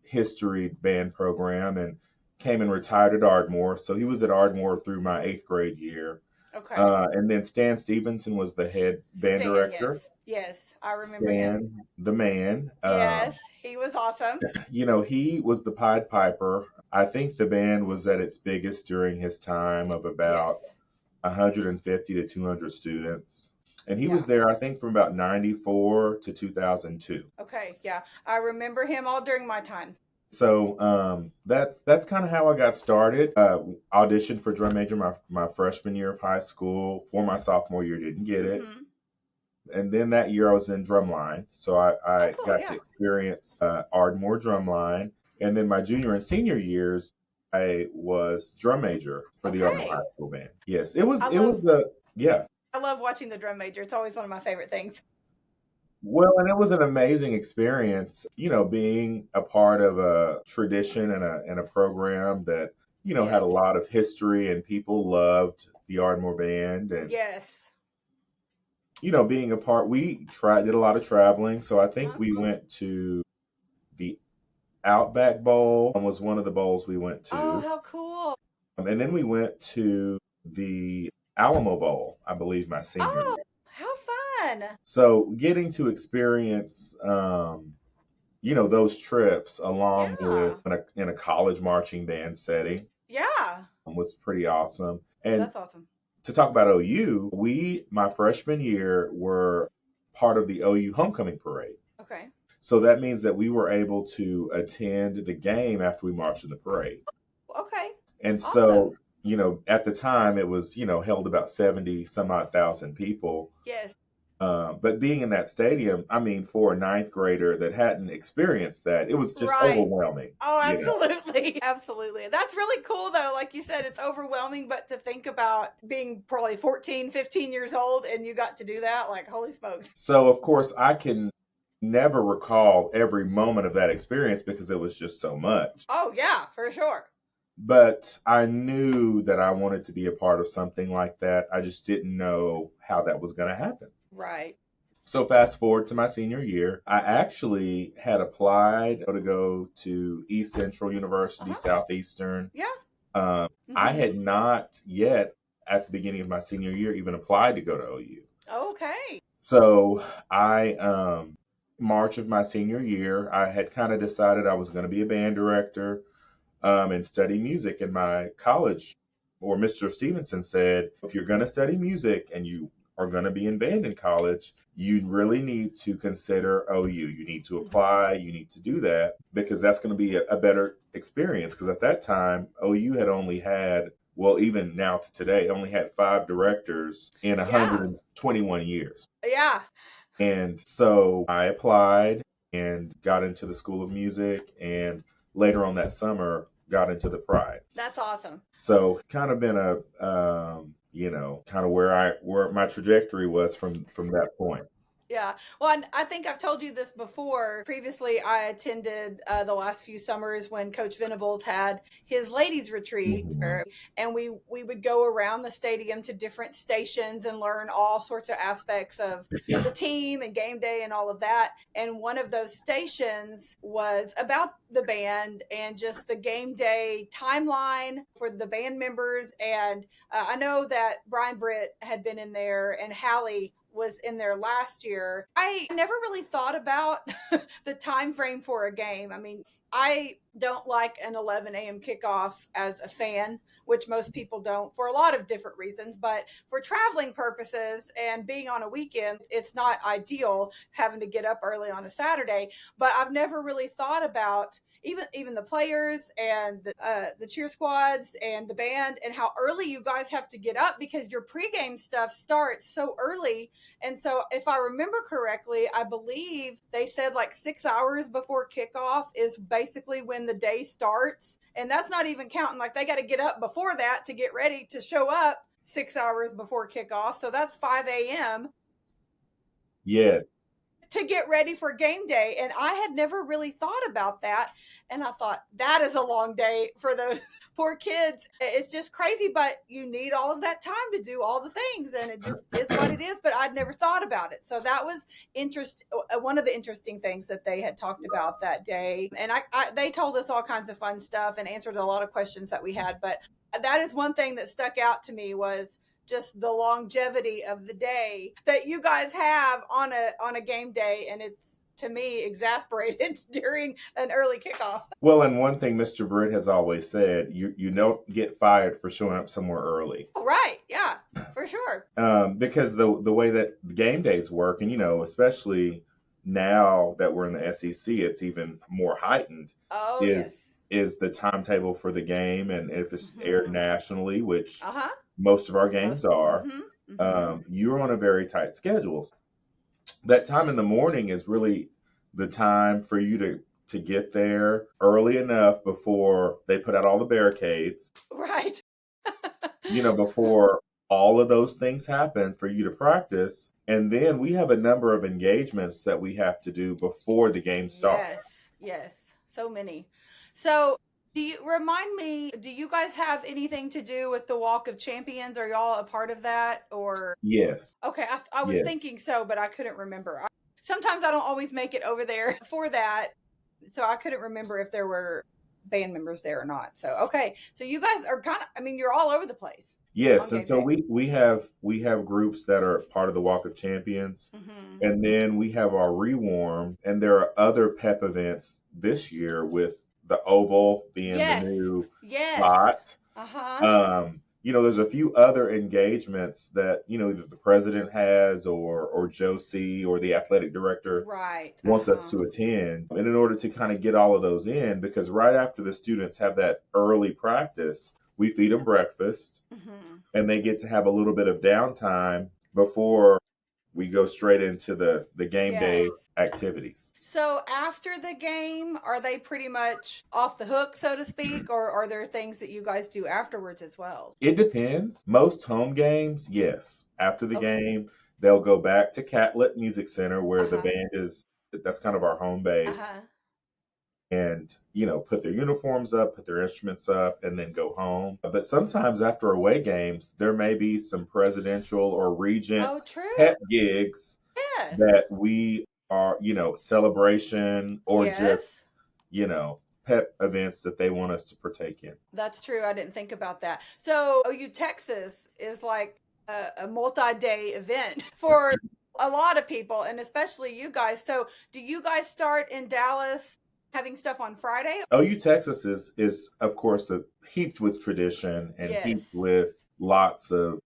C: history band program and came and retired at Ardmore. So he was at Ardmore through my 8th grade year.
A: Okay.
C: And then Stan Stevenson was the head band
A: Stan,
C: director.
A: yes. Yes, I remember him.
C: Stan, the man.
A: Yes, he was awesome.
C: He was the Pied Piper. I think the band was at its biggest during his time of about
A: Yes.
C: 150 to 200 students. And he
A: Yeah.
C: was there, I think, from about 94 to 2002.
A: Okay, yeah. I remember him all during my time.
C: So that's kind of how I got started. Auditioned for drum major my freshman year of high school. For my sophomore year, didn't get it.
A: Mm-hmm.
C: And then that year I was in drumline. So I
A: cool,
C: got
A: yeah.
C: to experience Ardmore drumline. And then my junior and senior years, I was drum major for the Ardmore
A: Okay.
C: High School band. Yes, it was
A: I
C: it
A: love-
C: was a yeah.
A: I love watching the drum major. It's always one of my favorite things.
C: Well, and it was an amazing experience, being a part of a tradition and a program that, had a
A: Yes.
C: lot of history and people loved the Ardmore band and,
A: Yes.
C: being a part, did a lot of traveling. So I think we went to the Outback Bowl was one of the bowls we went to.
A: Oh, how cool.
C: And then we went to the Alamo Bowl, I believe my senior
A: Oh,
C: year.
A: how fun.
C: So getting to experience, those trips along
A: Yeah.
C: with in a college marching band setting
A: Yeah.
C: was pretty awesome. And
A: That's awesome.
C: to talk about OU, my freshman year, were part of the OU homecoming parade.
A: Okay.
C: So that means that we were able to attend the game after we marched in the parade.
A: Okay.
C: And
A: Awesome.
C: so, at the time it was, held about 70 some odd thousand people.
A: Yes.
C: But being in that stadium, I mean, for a 9th grader that hadn't experienced that, it was just
A: Right.
C: overwhelming.
A: Oh, absolutely. Absolutely. That's really cool, though. Like you said, it's overwhelming, but to think about being probably 14, 15 years old and you got to do that, like, holy smokes.
C: So, of course, I can never recall every moment of that experience because it was just so much.
A: Oh, yeah, for sure.
C: But I knew that I wanted to be a part of something like that. I just didn't know how that was going to happen.
A: Right.
C: So fast forward to my senior year, I actually had applied to go to East Central University, Southeastern.
A: Yeah.
C: I had not yet, at the beginning of my senior year, even applied to go to OU.
A: Okay.
C: So March of my senior year, I had kind of decided I was going to be a band director and study music. And my college, or Mr. Stevenson, said, if you're going to study music and you are going to be in band in college, you really need to consider OU. You need to apply. You need to do that because that's going to be a better experience. Because at that time, OU had only had, well, even now to today, only had 5 directors in 121 years.
A: Yeah.
C: And so I applied and got into the School of Music, and later on that summer got into the Pride.
A: That's awesome.
C: So kind of been a kind of where my trajectory was from that point.
A: Yeah. Well, I think I've told you this before. Previously, I attended the last few summers when Coach Venables had his ladies retreat, and we would go around the stadium to different stations and learn all sorts of aspects of the team and game day and all of that. And one of those stations was about the band and just the game day timeline for the band members. And I know that Brian Britt had been in there and Hallie was in there last year. I never really thought about the time frame for a game. I mean, I don't like an 11 a.m. kickoff as a fan, which most people don't for a lot of different reasons. But for traveling purposes and being on a weekend, it's not ideal having to get up early on a Saturday. But I've never really thought about even the players and the cheer squads and the band and how early you guys have to get up because your pregame stuff starts so early. And so if I remember correctly, I believe they said like 6 hours before kickoff is basically when the day starts. And that's not even counting, like they got to get up before that to get ready to show up 6 hours before kickoff. So that's 5 a.m.
C: Yes.
A: to get ready for game day. And I had never really thought about that. And I thought that is a long day for those poor kids. It's just crazy, but you need all of that time to do all the things. And it just is what it is. But I'd never thought about it. So that was one of the interesting things that they had talked about that day. And they told us all kinds of fun stuff and answered a lot of questions that we had. But that is one thing that stuck out to me was just the longevity of the day that you guys have on a game day. And it's, to me, exasperated during an early kickoff.
C: Well, and one thing Mr. Britt has always said, you don't get fired for showing up somewhere early.
A: Oh, right. Yeah, for sure.
C: Because the way that the game days work, and, especially now that we're in the SEC, it's even more heightened.
A: Oh,
C: is the timetable for the game, and if it's aired nationally, which most of our games are, you're on a very tight schedule. That time in the morning is really the time for you to get there early enough before they put out all the barricades.
A: Right.
C: Before all of those things happen for you to practice. And then we have a number of engagements that we have to do before the game starts.
A: Yes. So many. So do you guys have anything to do with the Walk of Champions? Are y'all a part of that or?
C: Yes.
A: Okay. I was thinking so, but I couldn't remember. Sometimes I don't always make it over there for that. So I couldn't remember if there were band members there or not. So, okay. So you guys are you're all over the place.
C: Yes. And so we have groups that are part of the Walk of Champions. And then we have our rewarm, and there are other PEP events this year with the Oval being the new spot. There's a few other engagements that, either the president has or Joe C. or the athletic director wants us to attend. And in order to kind of get all of those in, because right after the students have that early practice, we feed them breakfast and they get to have a little bit of downtime before we go straight into the game day activities.
A: So after the game, are they pretty much off the hook, so to speak, or are there things that you guys do afterwards as well?
C: It depends. Most home games, yes. After the game, they'll go back to Catlett Music Center where the band is That's kind of our home base.
A: Uh-huh.
C: And, put their uniforms up, put their instruments up, and then go home. But sometimes after away games, there may be some presidential or regent
A: Oh, true.
C: pep gigs
A: Yes.
C: that we are, celebration or just,
A: Yes.
C: pep events that they want us to partake in.
A: That's true. I didn't think about that. So, OU Texas is like a multi-day event for a lot of people, and especially you guys. So, do you guys start in Dallas having stuff on Friday?
C: OU Texas is of course heaped with tradition and heaped
A: Yes.
C: with lots of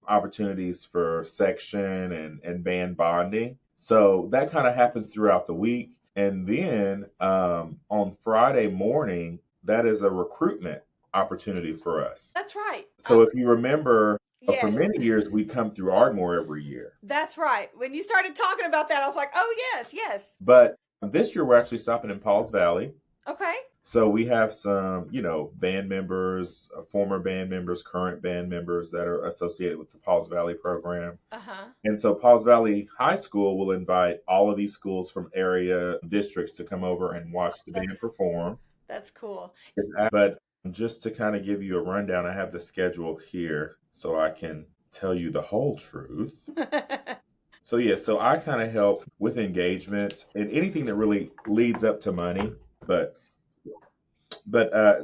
C: opportunities for section and band bonding. So that kind of happens throughout the week. And then on Friday morning, that is a recruitment opportunity for us.
A: That's right.
C: So if you remember, for
A: Yes.
C: many years, we come through Ardmore every year.
A: That's right. When you started talking about that, I was like, oh, yes, yes.
C: But this year, we're actually stopping in Pauls Valley.
A: Okay.
C: So we have some, band members, former band members, current band members that are associated with the Pauls Valley program.
A: Uh-huh.
C: And so Pauls Valley High School will invite all of these schools from area districts to come over and watch the band perform.
A: That's cool.
C: But just to kind of give you a rundown, I have the schedule here so I can tell you the whole truth. So I kind of help with engagement and anything that really leads up to money. But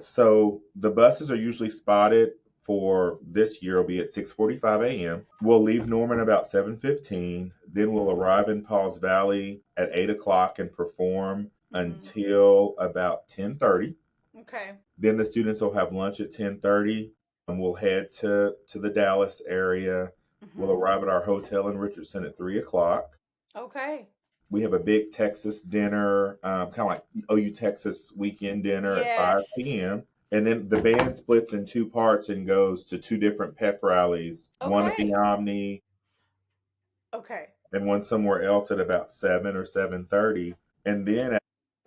C: so the buses are usually spotted for this year will be at 6:45 a.m. We'll leave Norman about 7:15. Then we'll arrive in Pauls Valley at 8 o'clock and perform until about 10:30.
A: Okay.
C: Then the students will have lunch at 10:30 and we'll head to the Dallas area. We'll arrive at our hotel in Richardson at 3 o'clock.
A: Okay.
C: We have a big Texas dinner, kind of like OU Texas weekend dinner at 5 p.m. And then the band splits in two parts and goes to two different pep rallies, one at the Omni
A: Okay.
C: and one somewhere else at about 7 or 7:30. And then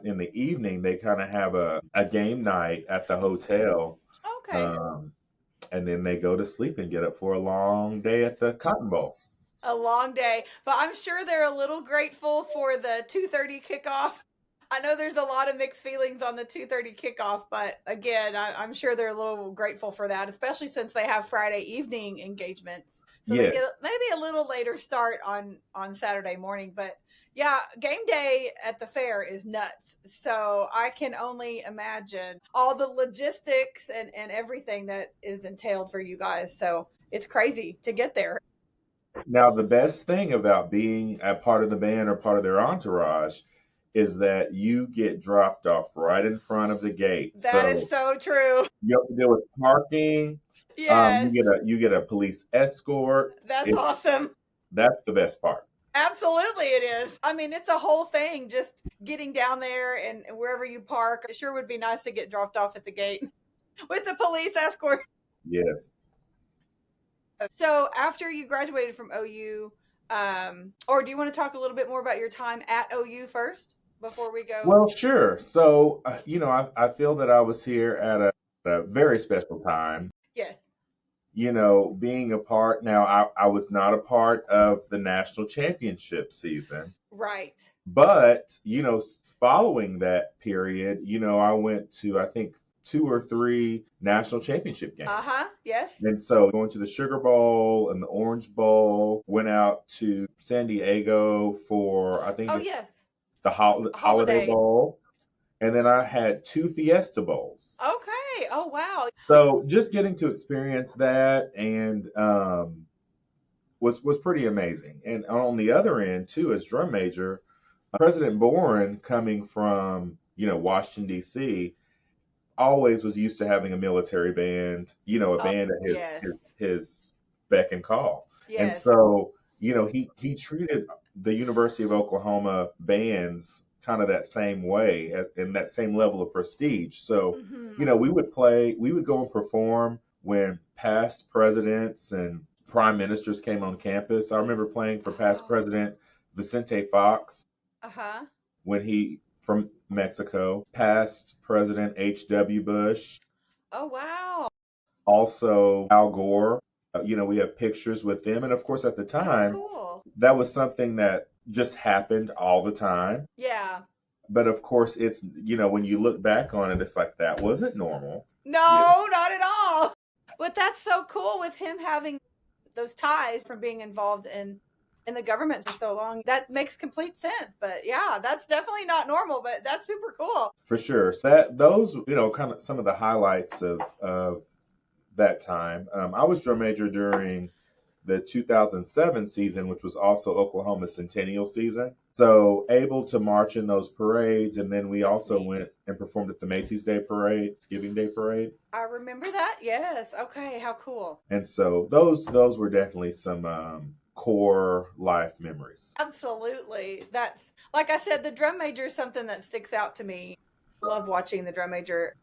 C: in the evening, they kind of have a game night at the hotel.
A: Okay.
C: And then they go to sleep and get up for a long day at the Cotton Bowl.
A: A long day, but I'm sure they're a little grateful for the 2:30 kickoff. I know there's a lot of mixed feelings on the 2:30 kickoff, but again, I'm sure they're a little grateful for that, especially since they have Friday evening engagements. So they get maybe a little later start on Saturday morning, but yeah, game day at the fair is nuts. So I can only imagine all the logistics and everything that is entailed for you guys. So it's crazy to get there.
C: Now, the best thing about being a part of the band or part of their entourage is that you get dropped off right in front of the gate.
A: That is so true.
C: You have to deal with parking.
A: Yes.
C: You get a police escort.
A: That's awesome.
C: That's the best part.
A: Absolutely, it is. I mean, it's a whole thing just getting down there and wherever you park. It sure would be nice to get dropped off at the gate with the police escort.
C: Yes.
A: So after you graduated from OU, or do you want to talk a little bit more about your time at OU first before we go?
C: Well, sure. So, I feel that I was here at a very special time.
A: Yes.
C: Being a part, now I was not a part of the national championship season.
A: Right.
C: But, following that period, I went to, I think, 2 or 3 national championship games.
A: Yes.
C: And so going to the Sugar Bowl and the Orange Bowl, went out to San Diego for, I think, the Holiday Bowl. And then I had 2 Fiesta Bowls.
A: Okay. Oh, wow.
C: So just getting to experience that and was pretty amazing. And on the other end, too, as drum major, President Boren, coming from, Washington, D.C., always was used to having a military band, a band at his beck and call. Yes. And so, he treated the University of Oklahoma bands kind of that same way and that same level of prestige. So, we would go and perform when past presidents and prime ministers came on campus. I remember playing for past President Vicente Fox when he from Mexico, past President H.W. Bush.
A: Oh, wow.
C: Also, Al Gore. We have pictures with them. And of course, at the time, that was something that just happened all the time.
A: Yeah.
C: But of course, it's, when you look back on it, it's like that wasn't normal. Yeah.
A: No, not at all. But that's so cool with him having those ties from being involved in the government for so long. That makes complete sense. But yeah, that's definitely not normal, but that's super cool.
C: For sure. So those, kind of some of the highlights of that time. I was drum major during the 2007 season, which was also Oklahoma's centennial season. So able to march in those parades, and then we
A: That's
C: also
A: neat.
C: went and performed at the Macy's Day Parade, Thanksgiving Day Parade,
A: I remember that. Yes. Okay. How cool.
C: and so those were definitely some core life memories.
A: Absolutely. That's like I said, the drum major is something that sticks out to me. Love watching the drum major.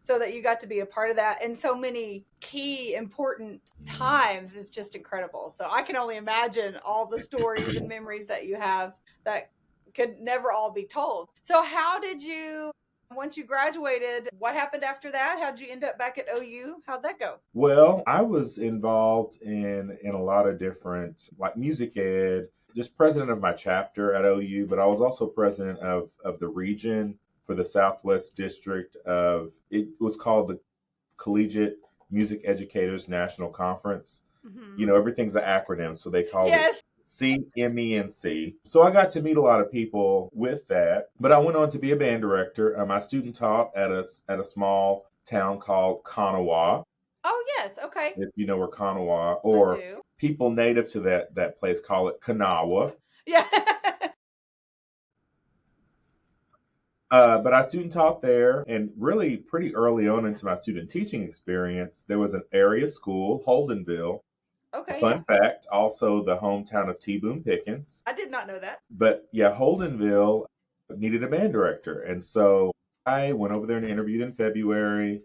A: So that you got to be a part of that in so many key important times is just incredible. So I can only imagine all the stories and memories that you have that could never all be told. So how did you once you graduated, what happened after that? How'd you end up back at OU? How'd that go?
C: Well, I was involved in a lot of different, like, music ed, just president of my chapter at OU, but I was also president of the region for the Southwest District of, it was called the Collegiate Music Educators National Conference.
A: Mm-hmm.
C: Everything's an acronym, so they called it
A: Yes.
C: CMENC. So I got to meet a lot of people with that, but I went on to be a band director. My student taught at a small town called Kanawha,
A: Oh yes. Okay.
C: if you know where Kanawha,
A: I
C: or
A: do.
C: people native to that place call it Kanawha.
A: Yeah.
C: But I student taught there, and really pretty early on into my student teaching experience, there was an area school, Holdenville.
A: Okay. Yeah.
C: Fun fact, also the hometown of T. Boone Pickens.
A: I did not know that.
C: But yeah, Holdenville needed a band director. And so I went over there and interviewed in February,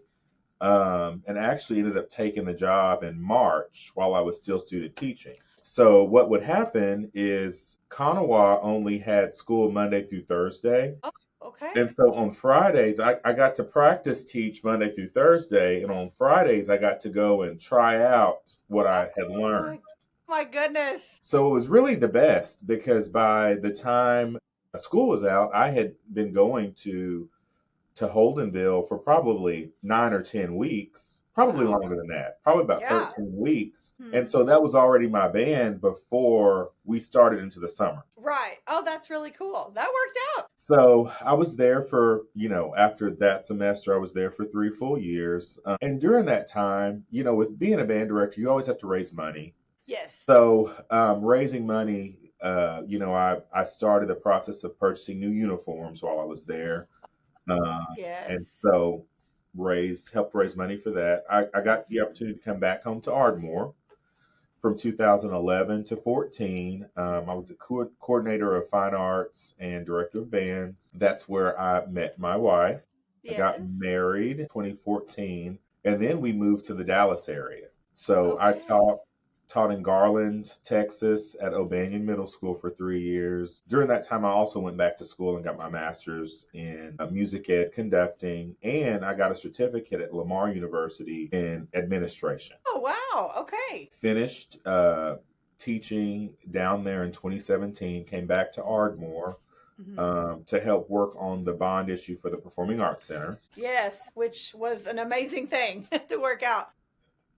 C: and actually ended up taking the job in March while I was still student teaching. So what would happen is Kanawha only had school Monday through Thursday.
A: Oh, okay.
C: And so on Fridays, I got to practice teach Monday through Thursday. And on Fridays, I got to go and try out what I had
A: Oh
C: learned.
A: my goodness.
C: So it was really the best because by the time school was out, I had been going to Holdenville for probably 9 or 10 weeks, probably
A: Wow.
C: longer than that, probably about
A: Yeah.
C: 13 weeks.
A: Hmm.
C: And so that was already my band before we started into the summer.
A: Right. Oh, that's really cool. That worked out.
C: So I was there for, after that semester, I was there for 3 full years. And during that time, with being a band director, you always have to raise money.
A: Yes.
C: So raising money, I started the process of purchasing new uniforms while I was there. Uh, and
A: Yes.
C: so helped raise money for that. I got the opportunity to come back home to Ardmore from 2011 to 14. I was a coordinator of fine arts and director of bands. That's where I met my wife. I got
A: Yes.
C: married in 2014, and then we moved to the Dallas area. So I
A: Okay.
C: taught in Garland, Texas at O'Banion Middle School for 3 years. During that time, I also went back to school and got my master's in music ed conducting, and I got a certificate at Lamar University in administration.
A: Oh, wow. Okay.
C: Finished teaching down there in 2017, came back to Ardmore
A: Hmm.
C: to help work on the bond issue for the Performing Arts Center.
A: Yes, which was an amazing thing to work out.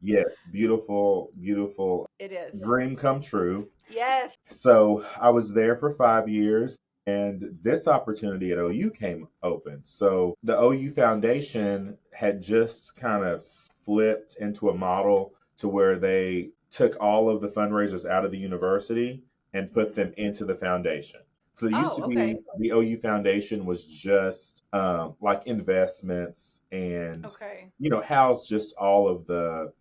C: Yes, beautiful, beautiful
A: It is.
C: dream come true.
A: Yes.
C: So I was there for 5 years, and this opportunity at OU came open. So the OU Foundation had just kind of flipped into a model to where they took all of the fundraisers out of the university and put
A: Mhm.
C: them into the foundation. So it used
A: Oh,
C: to be
A: okay.
C: the OU Foundation was just like investments and,
A: Okay.
C: housed just all of the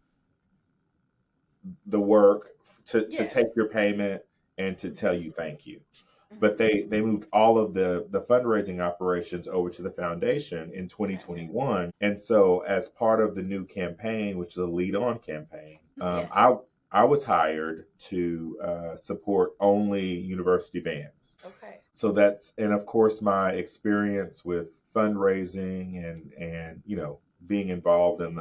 C: work to take
A: Yes.
C: your payment and to tell
A: Hmm.
C: you thank you. But
A: Hmm.
C: they moved all of the fundraising operations over to the foundation in
A: Okay.
C: 2021. And so as part of the new campaign, which is a lead on campaign,
A: Yes.
C: I was hired to support only university bands.
A: Okay.
C: So and of course my experience with fundraising and being involved in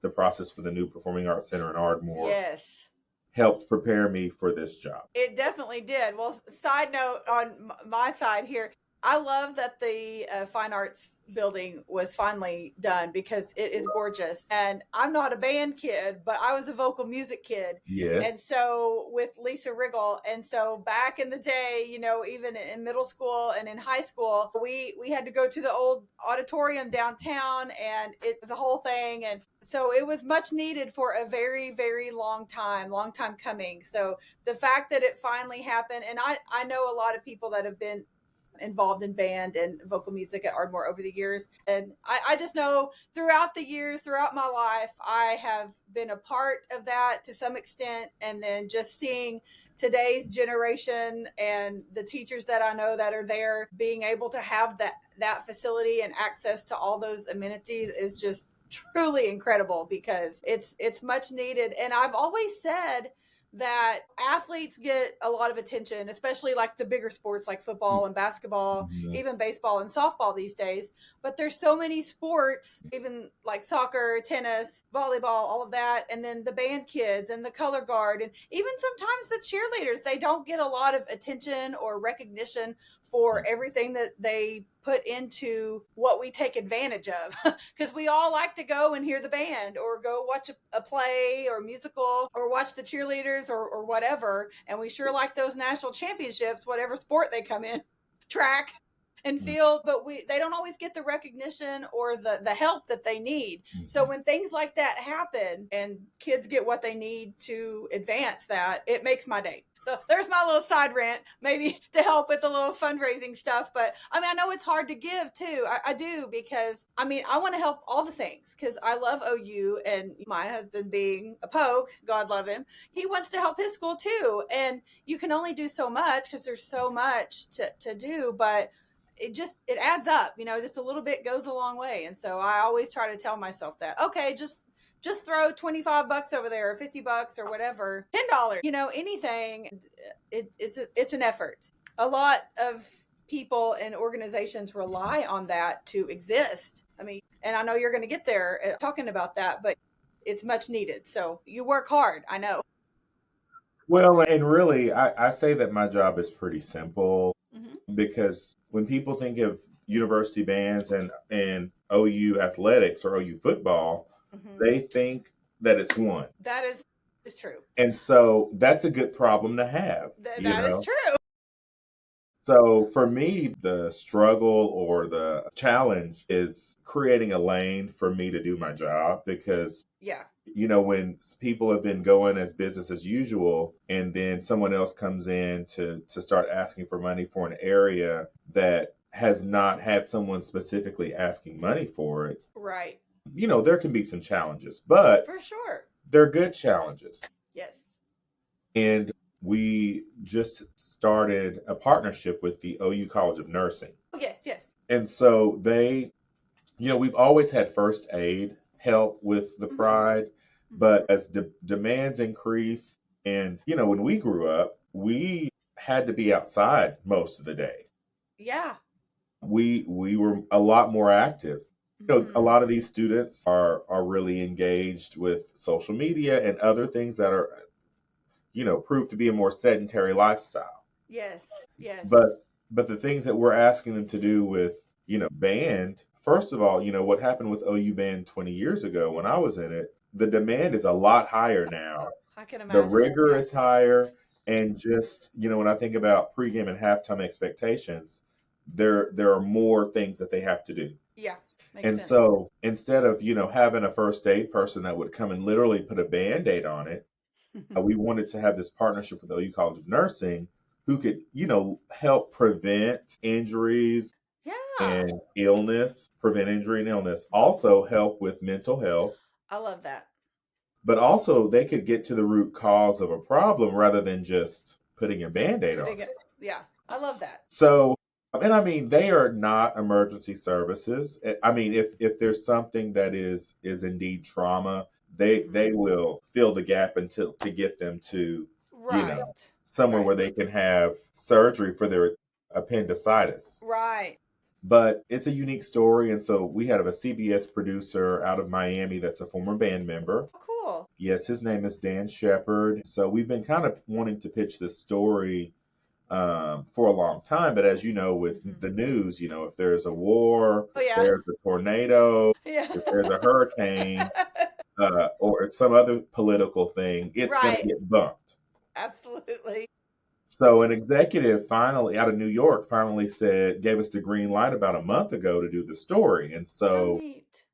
C: the process for the new Performing Arts Center in Ardmore
A: Yes.
C: helped prepare me for this job.
A: It definitely did. Well, side note on my side here, I love that the fine arts building was finally done because it is gorgeous. And I'm not a band kid, but I was a vocal music kid.
C: Yes.
A: And so with Lisa Riggle, and so back in the day, even in middle school and in high school, we had to go to the old auditorium downtown, and it was a whole thing. And so it was much needed for a very, very long time coming. So the fact that it finally happened, and I know a lot of people that have been involved in band and vocal music at Ardmore over the years. And I just know throughout the years, throughout my life, I have been a part of that to some extent. And then just seeing today's generation and the teachers that I know that are there being able to have that facility and access to all those amenities is just truly incredible because it's much needed. And I've always said that athletes get a lot of attention, especially like the bigger sports like football and basketball,
C: Mhm.
A: even baseball and softball these days. But there's so many sports, even like soccer, tennis, volleyball, all of that. And then the band kids and the color guard, and even sometimes the cheerleaders, they don't get a lot of attention or recognition for everything that they put into what we take advantage of. Because we all like to go and hear the band or go watch a play or musical or watch the cheerleaders or whatever. And we sure like those national championships, whatever sport they come in, track and field, but they don't always get the recognition or the help that they need. So when things like that happen and kids get what they need to advance that, it makes my day. So there's my little side rant, maybe to help with the little fundraising stuff. But I mean, I know it's hard to give too. I do because I mean, I want to help all the things because I love OU, and my husband being a poke, God love him, he wants to help his school too. And you can only do so much because there's so much to do, but it adds up, just a little bit goes a long way. And so I always try to tell myself that, okay, just throw $25 over there or $50 or whatever, $10, anything. It's an effort. A lot of people and organizations rely on that to exist. I mean, and I know you're going to get there talking about that, but it's much needed. So you work hard, I know.
C: Well, and really, I say that my job is pretty simple
A: Mm-hmm.
C: because when people think of university bands and OU athletics or OU football,
A: Mm-hmm.
C: they think that it's one.
A: That is true.
C: And so that's a good problem to have,
A: That is true.
C: So for me, the struggle or the challenge is creating a lane for me to do my job because
A: Yeah.
C: when people have been going as business as usual and then someone else comes in to start asking for money for an area that has not had someone specifically asking money for it,
A: Right.
C: there can be some challenges, but
A: For sure.
C: they're good challenges.
A: Yes.
C: And we just started a partnership with the OU College of Nursing.
A: Oh, yes.
C: And so we've always had first aid help with the
A: Mm-hmm.
C: Pride,
A: Mm-hmm.
C: but as demands increase, and when we grew up, we had to be outside most of the day.
A: Yeah.
C: We were a lot more active.
A: Mm-hmm.
C: A lot of these students are really engaged with social media and other things that are proved to be a more sedentary lifestyle.
A: Yes.
C: But the things that we're asking them to do with band, first of all, what happened with OU band 20 years ago when I was in it, the demand is a lot higher now.
A: I can
C: The
A: imagine.
C: rigor
A: Yeah.
C: is higher, and just when I think about pregame and halftime expectations, there are more things that they have to do.
A: Yeah. Makes
C: And
A: sense.
C: so instead of having a first aid person that would come and literally put a band-aid on it, we wanted to have this partnership with OU College of Nursing who could, help prevent injuries
A: Yeah.
C: and illness, prevent injury and illness, also help with mental health,
A: I love that.
C: but also they could get to the root cause of a problem rather than just putting a band-aid on it.
A: Yeah. I love that.
C: So, and I mean, they are not emergency services. I mean, if there's something that is indeed trauma, they will fill the gap until to get them to
A: Right.
C: somewhere
A: Right.
C: where they can have surgery for their appendicitis.
A: Right.
C: But it's a unique story. And so we had a CBS producer out of Miami that's a former band member.
A: Oh, cool.
C: Yes, his name is Dan Shepard. So we've been kind of wanting to pitch this story for a long time. But as you know, with
A: Mhm.
C: the news, if there's a war,
A: Oh,
C: if
A: yeah.
C: there's a tornado,
A: Yeah.
C: if there's a hurricane, or some other political thing, it's going to
A: Right.
C: get bumped.
A: Absolutely.
C: So an executive finally out of New York finally gave us the green light about a month ago to do the story. And
A: How
C: so
A: neat.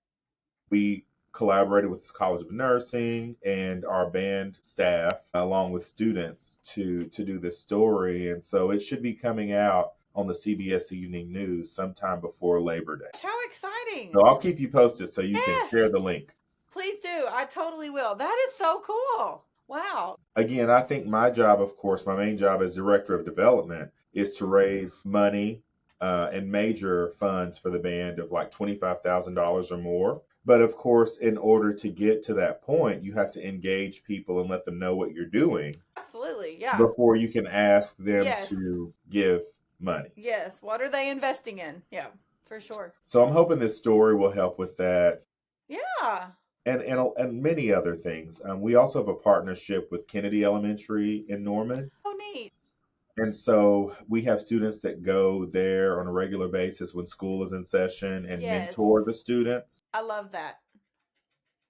C: we collaborated with the College of Nursing and our band staff, along with students, to do this story. And so it should be coming out on the CBS Evening News sometime before Labor Day.
A: How exciting.
C: So I'll keep you posted so you can share
A: Yes.
C: the link.
A: Please do. I totally will. That is so cool. Wow.
C: Again, I think my job, of course, my main job as director of development is to raise money and major funds for the band of like $25,000 or more. But of course, in order to get to that point, you have to engage people and let them know what you're doing
A: Absolutely. Yeah.
C: before you can ask them
A: Yes.
C: to give money.
A: Yes. What are they investing in? Yeah, for sure.
C: So I'm hoping this story will help with that.
A: Yeah.
C: And many other things. We also have a partnership with Kennedy Elementary in Norman.
A: Oh, neat.
C: And so we have students that go there on a regular basis when school is in session and
A: Yes.
C: mentor the students.
A: I love that.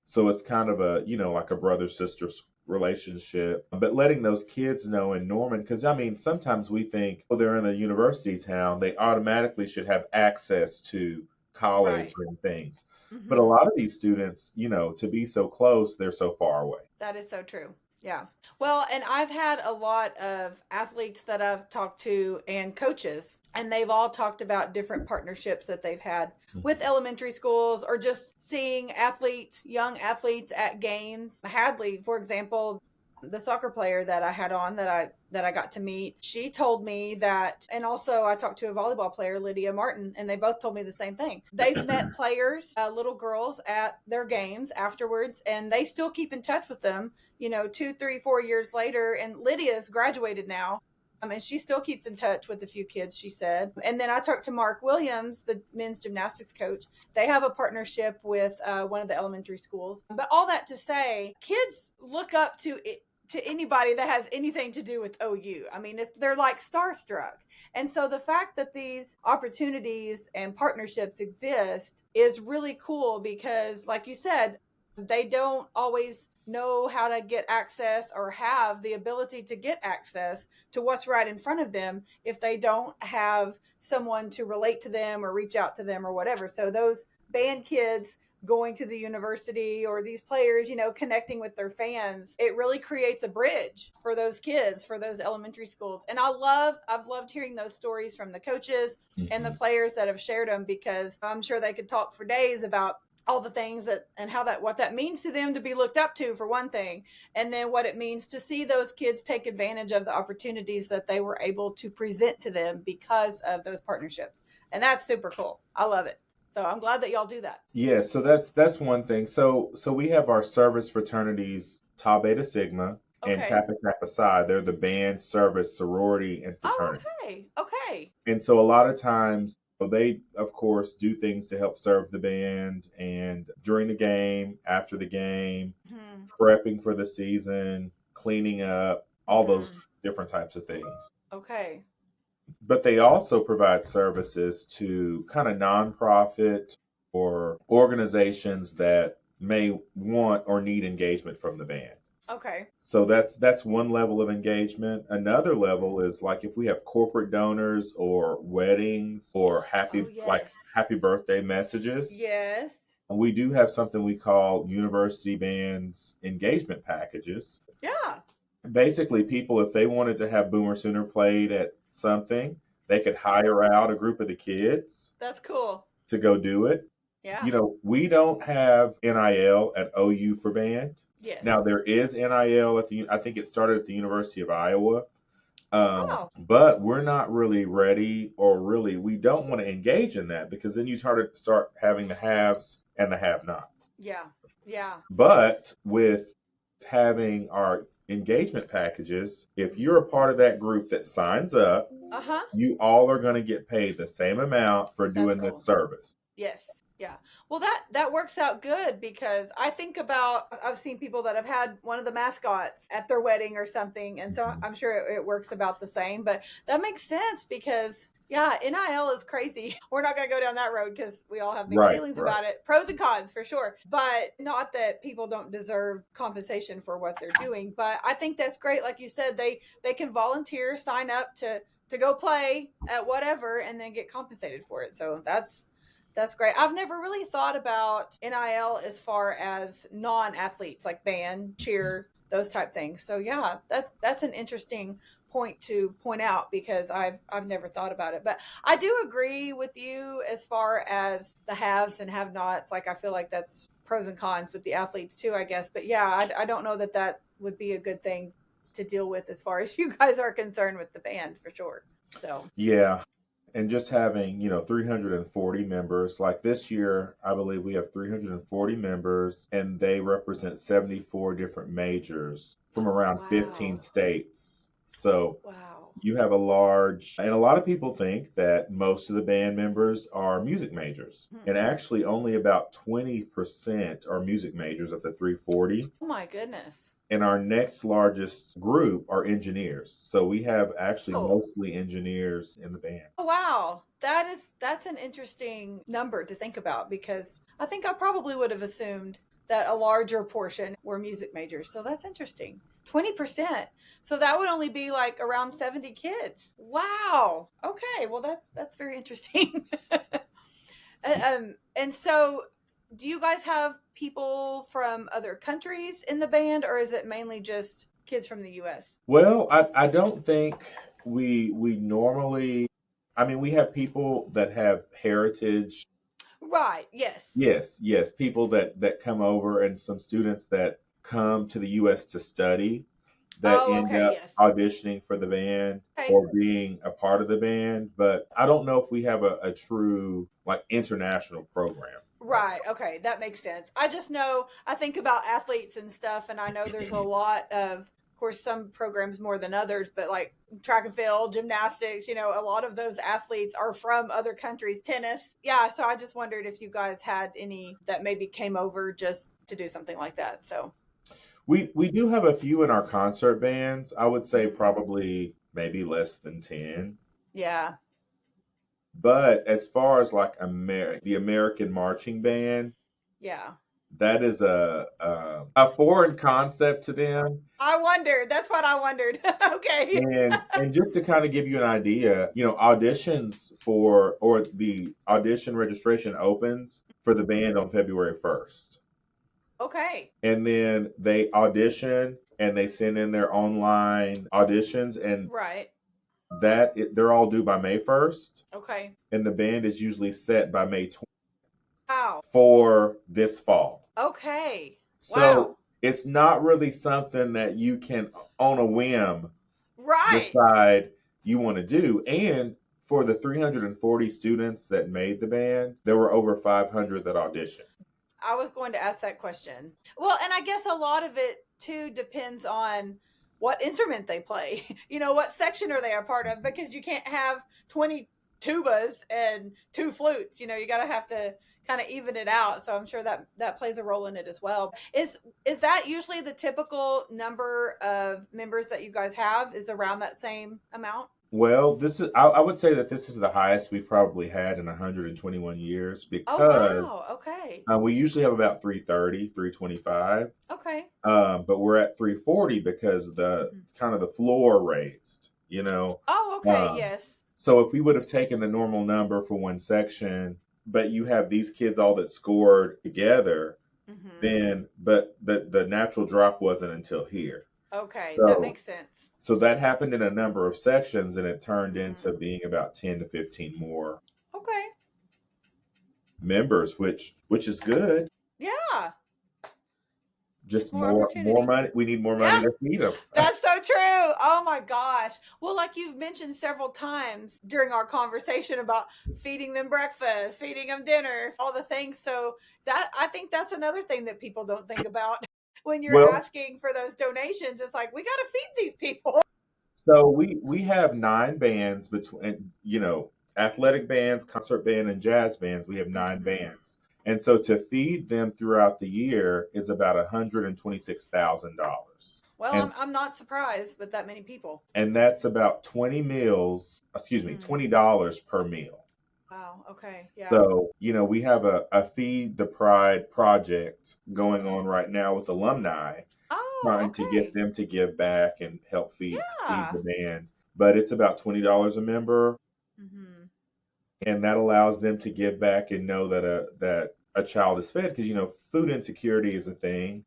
C: So it's kind of like a brother sister relationship. But letting those kids know in Norman, because I mean, sometimes we think, oh, they're in a university town, they automatically should have access to college
A: Right.
C: and things.
A: Mm-hmm.
C: But a lot of these students, to be so close, they're so far away.
A: That is so true. Yeah. Well, and I've had a lot of athletes that I've talked to and coaches, and they've all talked about different partnerships that they've had with elementary schools or just seeing athletes, young athletes at games. Hadley, for example, the soccer player that I had on that I got to meet, she told me that, and also I talked to a volleyball player, Lydia Martin, and they both told me the same thing. They've met players, little girls at their games afterwards, and they still keep in touch with them, 2, 3, 4 years later. And Lydia's graduated now. And she still keeps in touch with a few kids, she said. And then I talked to Mark Williams, the men's gymnastics coach. They have a partnership with one of the elementary schools. But all that to say, kids look up to anybody that has anything to do with OU. I mean, they're like starstruck. And so the fact that these opportunities and partnerships exist is really cool because, like you said, they don't always know how to get access or have the ability to get access to what's right in front of them if they don't have someone to relate to them or reach out to them or whatever. So those band kids going to the university or these players, connecting with their fans, it really creates a bridge for those kids, for those elementary schools. And I've loved hearing those stories from the coaches and the players that have shared them, because I'm sure they could talk for days about all the things what that means to them to be looked up to, for one thing, and then what it means to see those kids take advantage of the opportunities that they were able to present to them because of those partnerships. And that's super cool. I love it. So I'm glad that y'all do that.
C: Yeah, so that's one thing. So we have our service fraternities, Tau Beta Sigma and
A: Okay.
C: Kappa Kappa Psi. They're the band, service, sorority, and
A: Oh,
C: fraternity.
A: okay. Okay.
C: And so a lot of times they, of course, do things to help serve the band and during the game, after the game, prepping for the season, cleaning up, all those different types of things.
A: Okay.
C: But they also provide services to kind of nonprofit or organizations that may want or need engagement from the band.
A: Okay.
C: So that's one level of engagement. Another level is like if we have corporate donors or weddings or happy birthday messages.
A: Yes.
C: We do have something we call university bands engagement packages.
A: Yeah.
C: Basically, people, if they wanted to have Boomer Sooner played at something, they could hire out a group of the kids.
A: That's cool.
C: To go do it.
A: Yeah.
C: We don't have NIL at OU for band.
A: Yes.
C: Now there is NIL I think it started at the University of Iowa. But we're not really ready, or really we don't want to engage in that, because then you start having the haves and the have-nots.
A: Yeah. Yeah.
C: But with having our engagement packages, if you're a part of that group that signs up, you all are going to get paid the same amount for
A: That's
C: doing
A: cool.
C: this service.
A: Yes. Yeah. Well, that works out good because I think about I've seen people that have had one of the mascots at their wedding or something, and so I'm sure it works about the same. But that makes sense because yeah, NIL is crazy. We're not going to go down that road because we all have mixed
C: Right,
A: feelings
C: right.
A: about it. Pros and cons for sure, but not that people don't deserve compensation for what they're doing. But I think that's great. Like you said, they can volunteer, sign up to go play at whatever, and then get compensated for it. So that's great. I've never really thought about NIL as far as non-athletes like band, cheer, those type things. So yeah, that's an interesting point to point out because I've never thought about it. But I do agree with you as far as the haves and have-nots. Like I feel like that's pros and cons with the athletes too, I guess. But yeah, I don't know that would be a good thing to deal with as far as you guys are concerned with the band for sure. So
C: Yeah. And just having, 340 members, like this year, I believe we have 340 members, and they represent 74 different majors from around 15
A: wow.
C: states. So
A: Wow.
C: you have and a lot of people think that most of the band members are music majors. And actually, only about 20% are music majors of the 340.
A: Oh my goodness.
C: And our next largest group are engineers. So we have actually
A: Oh.
C: mostly engineers in the band.
A: Oh wow. That's an interesting number to think about because I think I probably would have assumed that a larger portion were music majors. So that's interesting. 20%. So that would only be like around 70 kids. Wow. Okay. Well that's very interesting. And so do you guys have people from other countries in the band or is it mainly just kids from the US?
C: Well, I don't think we normally, I mean, we have people that have heritage.
A: Right. Yes.
C: Yes, yes, people that come over and some students that come to the US to study that
A: Oh,
C: end
A: okay.
C: up
A: Yes.
C: auditioning for the band
A: Okay.
C: or being a part of the band. But I don't know if we have a true like international program.
A: Right. Okay. That makes sense. I just know, I think about athletes and stuff, and I know there's a lot of course, some programs more than others, but like track and field, gymnastics, a lot of those athletes are from other countries, tennis. Yeah. So I just wondered if you guys had any that maybe came over just to do something like that. So,
C: We do have a few in our concert bands. I would say
A: mhm.
C: probably maybe less than 10.
A: Yeah.
C: But as far as like the American marching band,
A: Yeah.
C: that is a foreign concept to them.
A: I wondered. That's what I wondered. Okay.
C: And just to kind of give you an idea, auditions or the audition registration opens for the band on February 1st.
A: Okay.
C: And then they audition and they send in their online auditions, and
A: Right.
C: they're all due by May 1st.
A: Okay.
C: And the band is usually set by May 20th
A: Wow.
C: for this fall.
A: Okay.
C: So
A: Wow.
C: it's not really something that you can, on a whim,
A: Right.
C: decide you want to do. And for the 340 students that made the band, there were over 500 that auditioned.
A: I was going to ask that question. Well, and I guess a lot of it too depends on what instrument they play. What section are they a part of? Because you can't have 20 tubas and two flutes. You got to have to kind of even it out. So I'm sure that plays a role in it as well. Is that usually the typical number of members that you guys have? Is around that same amount?
C: Well, I would say that this is the highest we've probably had in 121 years
A: Oh wow.
C: because
A: Okay.
C: we usually have about 330, 325.
A: Okay.
C: But we're at 340 because the
A: Mhm.
C: kind of the floor raised.
A: Oh, okay.
C: Um,
A: Yes.
C: so if we would have taken the normal number for one section, but you have these kids all that scored together,
A: Hmm.
C: then but the natural drop wasn't until here.
A: Okay. That
C: So
A: makes sense.
C: so that happened in a number of sections, and it turned into
A: Hmm.
C: being about 10 to 15 more
A: Okay.
C: members, which is good.
A: Yeah. Just
C: Just
A: more
C: more
A: opportunity.
C: money. We need more
A: Yeah.
C: money to feed them.
A: That's so true. Oh my gosh. Well, like you've mentioned several times during our conversation about feeding them breakfast, feeding them dinner, all the things. So that I think that's another thing that people don't think about. when you're
C: Well,
A: asking for those donations. It's like, we got to feed these people.
C: so we have 9 bands between, athletic bands, concert band, and jazz bands. We have 9 bands. And so to feed them throughout the year is about $126,000.
A: Well,
C: And
A: I'm not surprised with that many people.
C: and that's about 20 meals, excuse me, $20 per meal.
A: Wow. Okay. Yeah.
C: So, we have a Feed the Pride project going on right now with alumni, trying to get them to give back and help feed the band. But it's about $20 a member, and that allows them to give back and know that a child is fed, because food insecurity is a thing.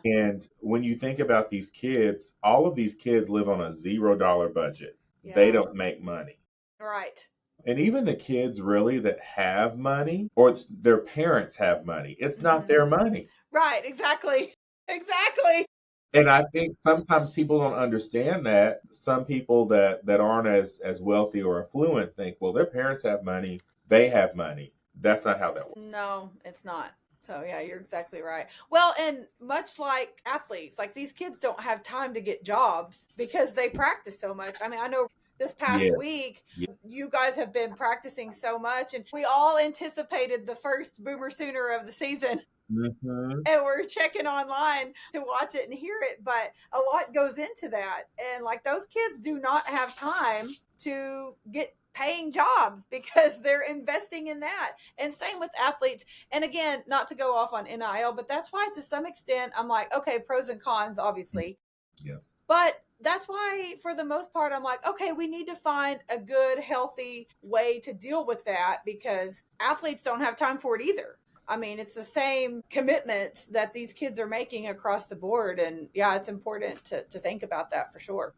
C: And when you think about these kids, all of these kids live on a $0 budget. They don't make money.
A: Right.
C: And even the kids really that have money, or their parents have money, it's not their money.
A: Right. Exactly. Exactly.
C: And I think sometimes people don't understand that. Some people that aren't as wealthy or affluent think, well, their parents have money, they have money. That's not how that works.
A: No, it's not. So yeah, you're exactly right. Well, and much like athletes, like these kids don't have time to get jobs because they practice so much. I mean, I know this past week, you guys have been practicing so much, and we all anticipated the first Boomer Sooner of the season. And we're checking online to watch it and hear it, but a lot goes into that. And like those kids do not have time to get paying jobs because they're investing in that. And same with athletes. And again, not to go off on NIL, but that's why to some extent I'm like, okay, pros and cons, obviously.
C: Yeah.
A: But that's why for the most part, I'm like, okay, we need to find a good, healthy way to deal with that because athletes don't have time for it either. I mean, it's the same commitments that these kids are making across the board. And yeah, it's important to think about that for sure.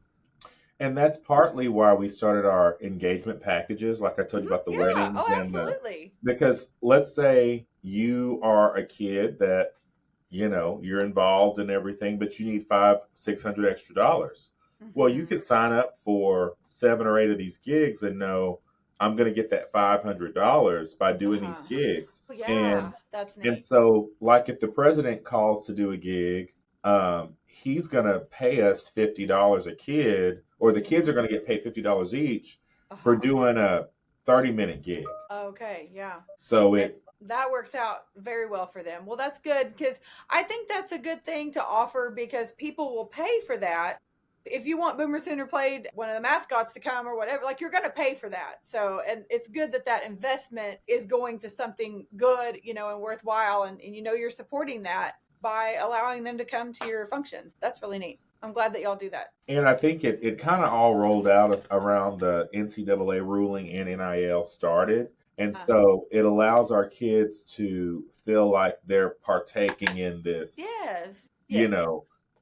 C: And that's partly why we started our engagement packages, like I told you about the weddings.
A: Oh, absolutely.
C: Because let's say you are a kid that, you're involved in everything, but you need $500-600 extra dollars. Well, you could sign up for 7 or 8 of these gigs and know I'm going to get that $500 by doing these gigs.
A: Yeah, that's neat.
C: And so, like, if the president calls to do a gig, he's going to pay us $50 a kid, or the kids are going to get paid $50 each for doing a 30-minute gig.
A: Okay, yeah.
C: So
A: that works out very well for them. Well, that's good because I think that's a good thing to offer because people will pay for that. If you want Boomer Sooner played, one of the mascots to come or whatever, like you're going to pay for that. So, and it's good that investment is going to something good, and worthwhile. And you're supporting that by allowing them to come to your functions. That's really neat. I'm glad that y'all do that.
C: And I think it kind of all rolled out around the NCAA ruling and NIL started. And so it allows our kids to feel like they're partaking in this.
A: Yes.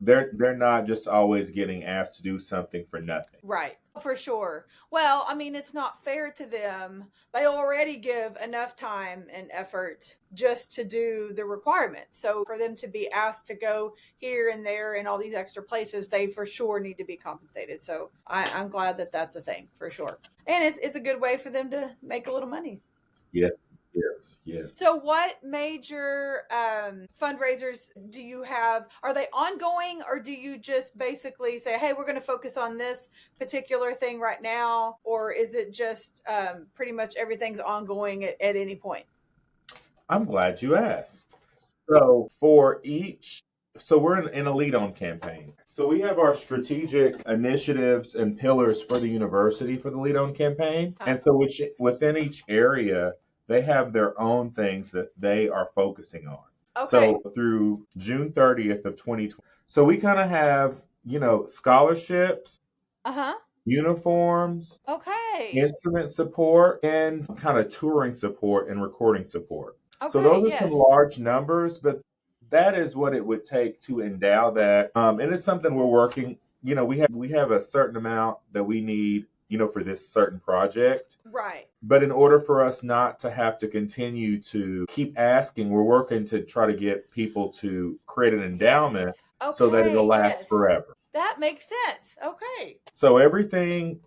C: They're not just always getting asked to do something for nothing.
A: Right. For sure. Well, I mean, it's not fair to them. They already give enough time and effort just to do the requirements. So for them to be asked to go here and there and all these extra places, they for sure need to be compensated. So I'm glad that that's a thing for sure. And it's a good way for them to make a little money.
C: Yes.
A: So what major fundraisers do you have? Are they ongoing or do you just basically say, hey, we're going to focus on this particular thing right now? Or is it just pretty much everything's ongoing at any point?
C: I'm glad you asked. So we're in a lead-on campaign. So we have our strategic initiatives and pillars for the university for the lead-on campaign. And so within each area, they have their own things that they are focusing on. Okay. So through June 30th of 2020. So we kind of have, scholarships, uniforms, instrument support, and kind of touring support and recording support. Okay, so those are some large numbers, but that is what it would take to endow that. And it's something we're working, we have a certain amount that we need, for this certain project. Right. But in order for us not to have to continue to keep asking, we're working to try to get people to create an endowment so that it'll last forever.
A: That makes sense. Okay.
C: So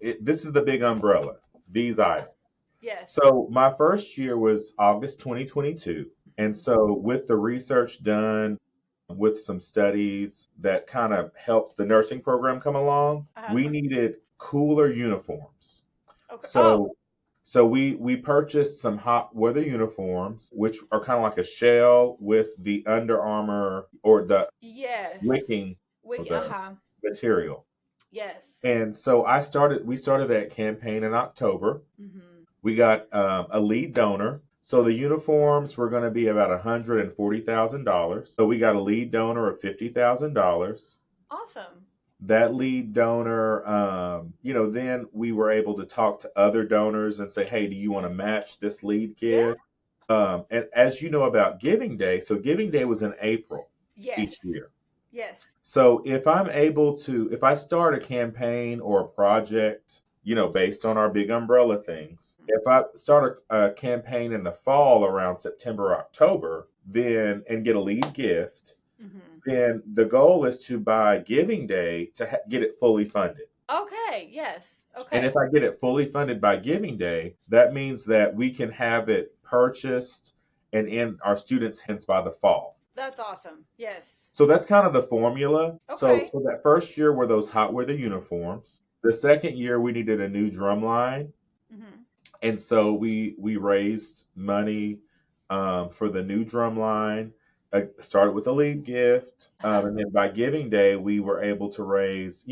C: this is the big umbrella, these items.
A: Yes.
C: So my first year was August 2022. And so with the research done, with some studies that kind of helped the nursing program come along,
A: Uh-huh.
C: we needed cooler uniforms.
A: Okay. Oh,
C: So we purchased some hot weather uniforms, which are kind of like a shell with the Under Armour or the
A: yes.
C: wicking of the
A: Uh-huh.
C: material.
A: Yes.
C: And so we started that campaign in October.
A: Mm-hmm.
C: We got a lead donor. So the uniforms were going to be about $140,000. So we got a lead donor of $50,000.
A: Awesome.
C: That lead donor, then we were able to talk to other donors and say, hey, do you want to match this lead
A: Yeah.
C: gift? And as you know about Giving Day, so Giving Day was in April each
A: Yes.
C: year.
A: Yes.
C: So if I start a campaign or a project, based on our big umbrella things, if I start a campaign in the fall around September, October, then and get a lead gift,
A: Mm-hmm.
C: then the goal is to by Giving Day to get it fully funded.
A: Okay. Yes.
C: And
A: Okay.
C: if I get it fully funded by Giving Day, that means that we can have it purchased and in our students' hands by the fall.
A: That's awesome. Yes.
C: So that's kind of the formula. So,
A: Okay.
C: so that first year were those hot weather uniforms. The second year we needed a new drum line,
A: Mm-hmm.
C: and so we raised money for the new drum line. Started with a lead gift,
A: Uh-huh.
C: and then by Giving Day we were able to raise,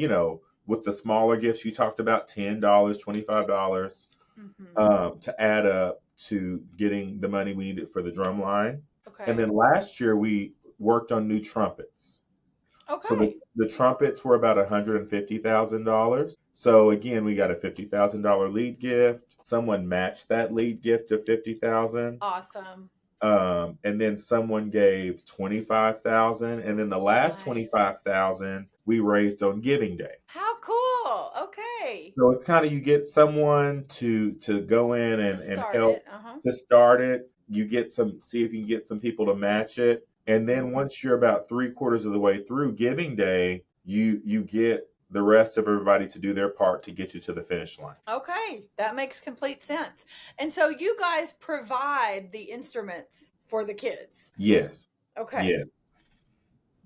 C: with the smaller gifts you talked about, $10, $25,
A: Mm-hmm.
C: to add up to getting the money we needed for the drum line. And
A: Okay.
C: then last year we worked on new trumpets. So the,
A: Okay.
C: the trumpets were about $150,000. So again, we got a $50,000 lead gift. Someone matched that lead gift of 50,000.
A: Awesome.
C: And then someone gave 25,000, and then the last
A: Nice.
C: 25,000 we raised on Giving Day.
A: How cool. Okay.
C: So it's kind of, you get someone to go in
A: To
C: and
A: start
C: help
A: it. Uh-huh.
C: to start it. You get see if you can get some people to match it, and then
A: Mm-hmm.
C: once you're about three-quarters of the way through Giving Day, you get the rest of everybody to do their part to get you to the finish line.
A: Okay, that makes complete sense. And so you guys provide the instruments for the kids.
C: Yes,
A: Okay.
C: yes.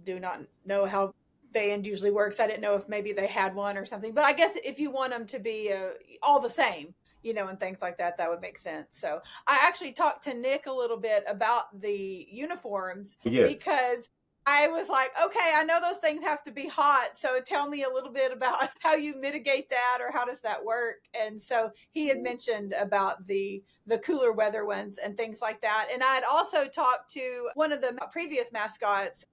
A: Do not know how band usually works. I didn't know if maybe they had one or something, but I guess if you want them to be all the same, and things like that, that would make sense. So I actually talked to Nick a little bit about the uniforms
C: Yes.
A: because I was like, okay, I know those things have to be hot. So tell me a little bit about how you mitigate that or how does that work? And so he had mentioned about the cooler weather ones and things like that. And I had also talked to one of the previous mascots,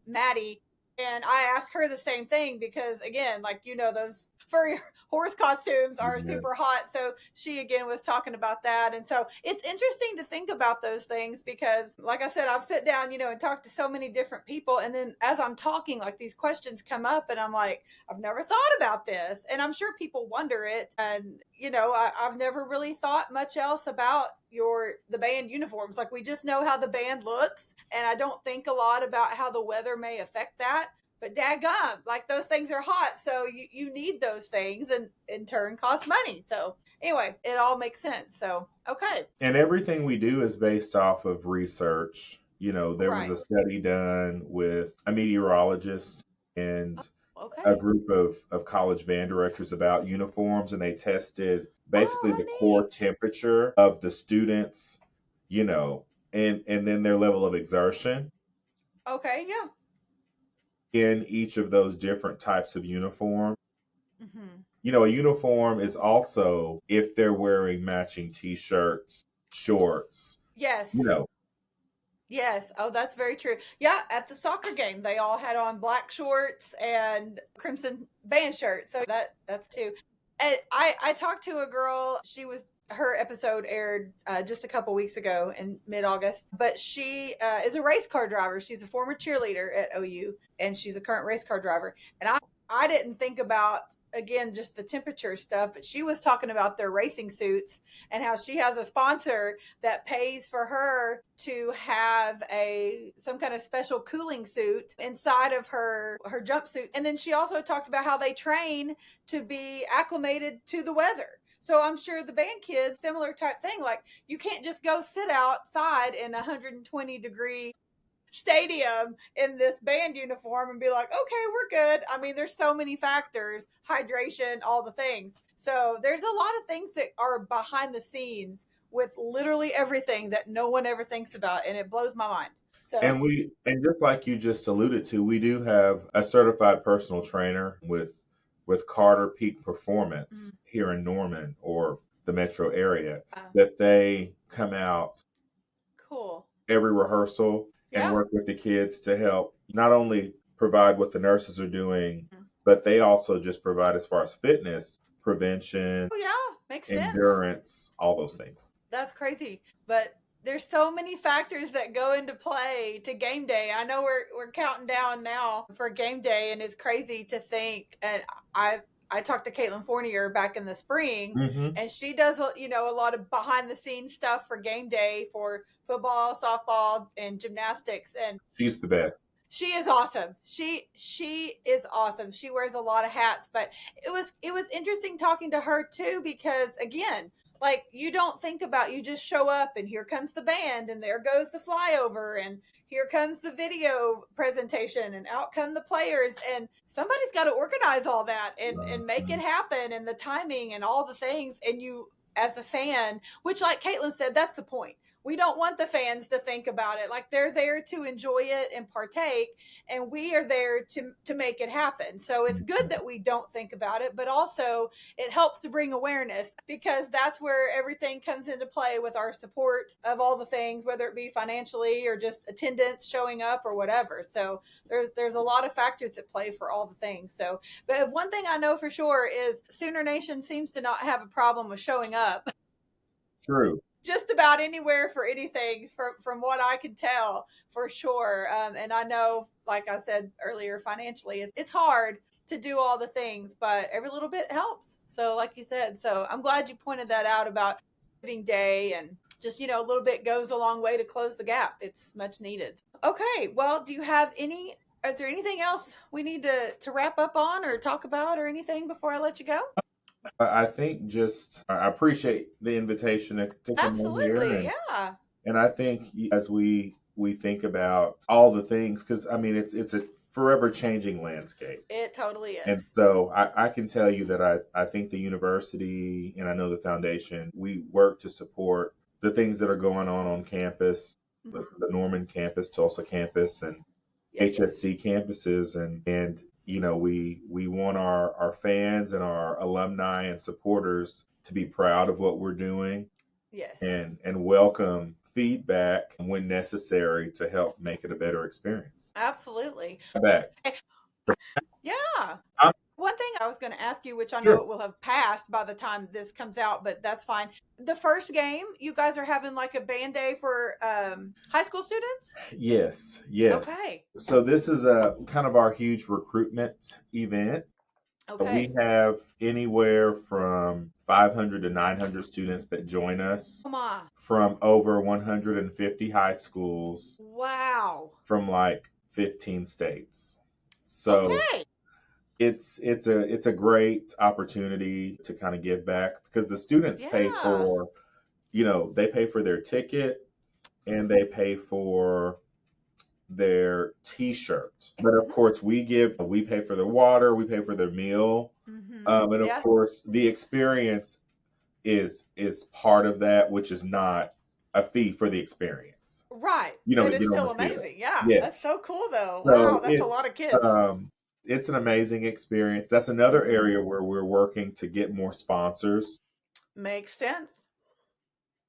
A: Maddie, and I asked her the same thing because, again, like, those furry horse costumes are
C: Yeah.
A: super hot. So she, again, was talking about that. And so it's interesting to think about those things because, like I said, I've sat down, and talked to so many different people. And then as I'm talking, like these questions come up and I'm like, I've never thought about this. And I'm sure people wonder it. And, I've never really thought much else about the band uniforms. Like, we just know how the band looks, and I don't think a lot about how the weather may affect that. But daggum, like, those things are hot, so you need those things, and in turn cost money. So anyway, it all makes sense. So okay.
C: And everything we do is based off of research. There was
A: Right.
C: a study done with a meteorologist and a
A: Okay.
C: group of college band directors about uniforms, and they tested basically
A: Oh,
C: the core
A: neat.
C: temperature of the students, and then their level of exertion
A: Okay. Yeah.
C: in each of those different types of uniform.
A: Mm-hmm.
C: A uniform is also if they're wearing matching t-shirts, shorts, you
A: Yes.
C: know.
A: Yes. Oh, that's very true. Yeah, at the soccer game, they all had on black shorts and crimson band shirts. So that's too. And I talked to a girl. Her episode aired just a couple weeks ago in mid August. But she is a race car driver. She's a former cheerleader at OU, and she's a current race car driver. And I didn't think about, again, just the temperature stuff, but she was talking about their racing suits and how she has a sponsor that pays for her to have some kind of special cooling suit inside of her jumpsuit. And then she also talked about how they train to be acclimated to the weather. So I'm sure the band kids, similar type thing. Like, you can't just go sit outside in 120-degree stadium in this band uniform and be like, okay, we're good. I mean, there's so many factors, hydration, all the things. So there's a lot of things that are behind the scenes with literally everything that no one ever thinks about, and it blows my mind. So
C: And just like you just alluded to, we do have a certified personal trainer with Carter Peak Performance here in Norman or the metro area, that they come out
A: cool
C: every rehearsal and work with the kids to help not only provide what the nurses are doing, but they also just provide as far as fitness, prevention,
A: makes
C: endurance,
A: sense.
C: all those things.
A: That's crazy. But there's so many factors that go into play to game day. I know we're counting down now for game day, and it's crazy to think. And I talked to Caitlin Fournier back in the spring, and she does a lot of behind the scenes stuff for game day for football, softball, and gymnastics. And
C: she's the best.
A: She is awesome. She is awesome. She wears a lot of hats, but it was interesting talking to her too, because again, like, you don't think about, you just show up and here comes the band and there goes the flyover and here comes the video presentation and out come the players, and somebody's got to organize all that and make it happen, and the timing and all the things. And you, as a fan, which, like Caitlin said, that's the point. We don't want the fans to think about it. Like, they're there to enjoy it and partake, and we are there to make it happen. So it's good that we don't think about it, but also it helps to bring awareness, because that's where everything comes into play with our support of all the things, whether it be financially or just attendance, showing up, or whatever. So there's a lot of factors that play for all the things. So, but one thing I know for sure is Sooner Nation seems to not have a problem with showing up.
C: True.
A: Just about anywhere for anything, from what I can tell, for sure. And I know, like I said earlier, financially, it's hard to do all the things, but every little bit helps. So like you said, so I'm glad you pointed that out about Giving Day, and just, a little bit goes a long way to close the gap. It's much needed. Okay, well, is there anything else we need to wrap up on or talk about or anything before I let you go?
C: I think I appreciate the invitation to come in here.
A: Absolutely,
C: And I think as we think about all the things, because I mean it's a forever changing landscape.
A: It totally is.
C: And so I can tell you that I think the university, and I know the foundation, we work to support the things that are going on campus, the Norman campus, Tulsa campus, and HSC campuses, and we want our fans and our alumni and supporters to be proud of what we're doing.
A: Yes.
C: And welcome feedback when necessary to help make it a better experience.
A: Absolutely.
C: Back.
A: Yeah. One thing I was going to ask you, which I know it will have passed by the time this comes out, but that's fine. The first game, you guys are having like a band day for high school students?
C: Yes.
A: Okay.
C: So this is a kind of our huge recruitment event. Okay. We have anywhere from 500 to 900 students that join us from over 150 high schools.
A: Wow.
C: From like 15 states. So it's a great opportunity to kind of give back, because the students pay for, they pay for their ticket and they pay for their t-shirt. But of course we pay for their water, we pay for their meal. And of course the experience is part of that, which is not a fee for the experience.
A: Right. But it's still amazing. Yeah. That's so cool though.
C: So
A: wow, that's a lot of kids.
C: It's an amazing experience. That's another area where we're working to get more sponsors.
A: Makes sense.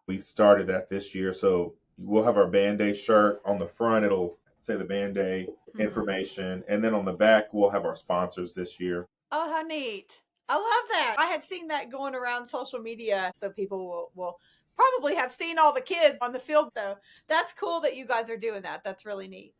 C: We started that this year, so we'll have our Band Day shirt on the front. It'll say the Band Day information, and then on the back we'll have our sponsors this year.
A: Oh, how neat. I love that. I had seen that going around social media, so people will probably have seen all the kids on the field. So that's cool that you guys are doing that. That's really neat.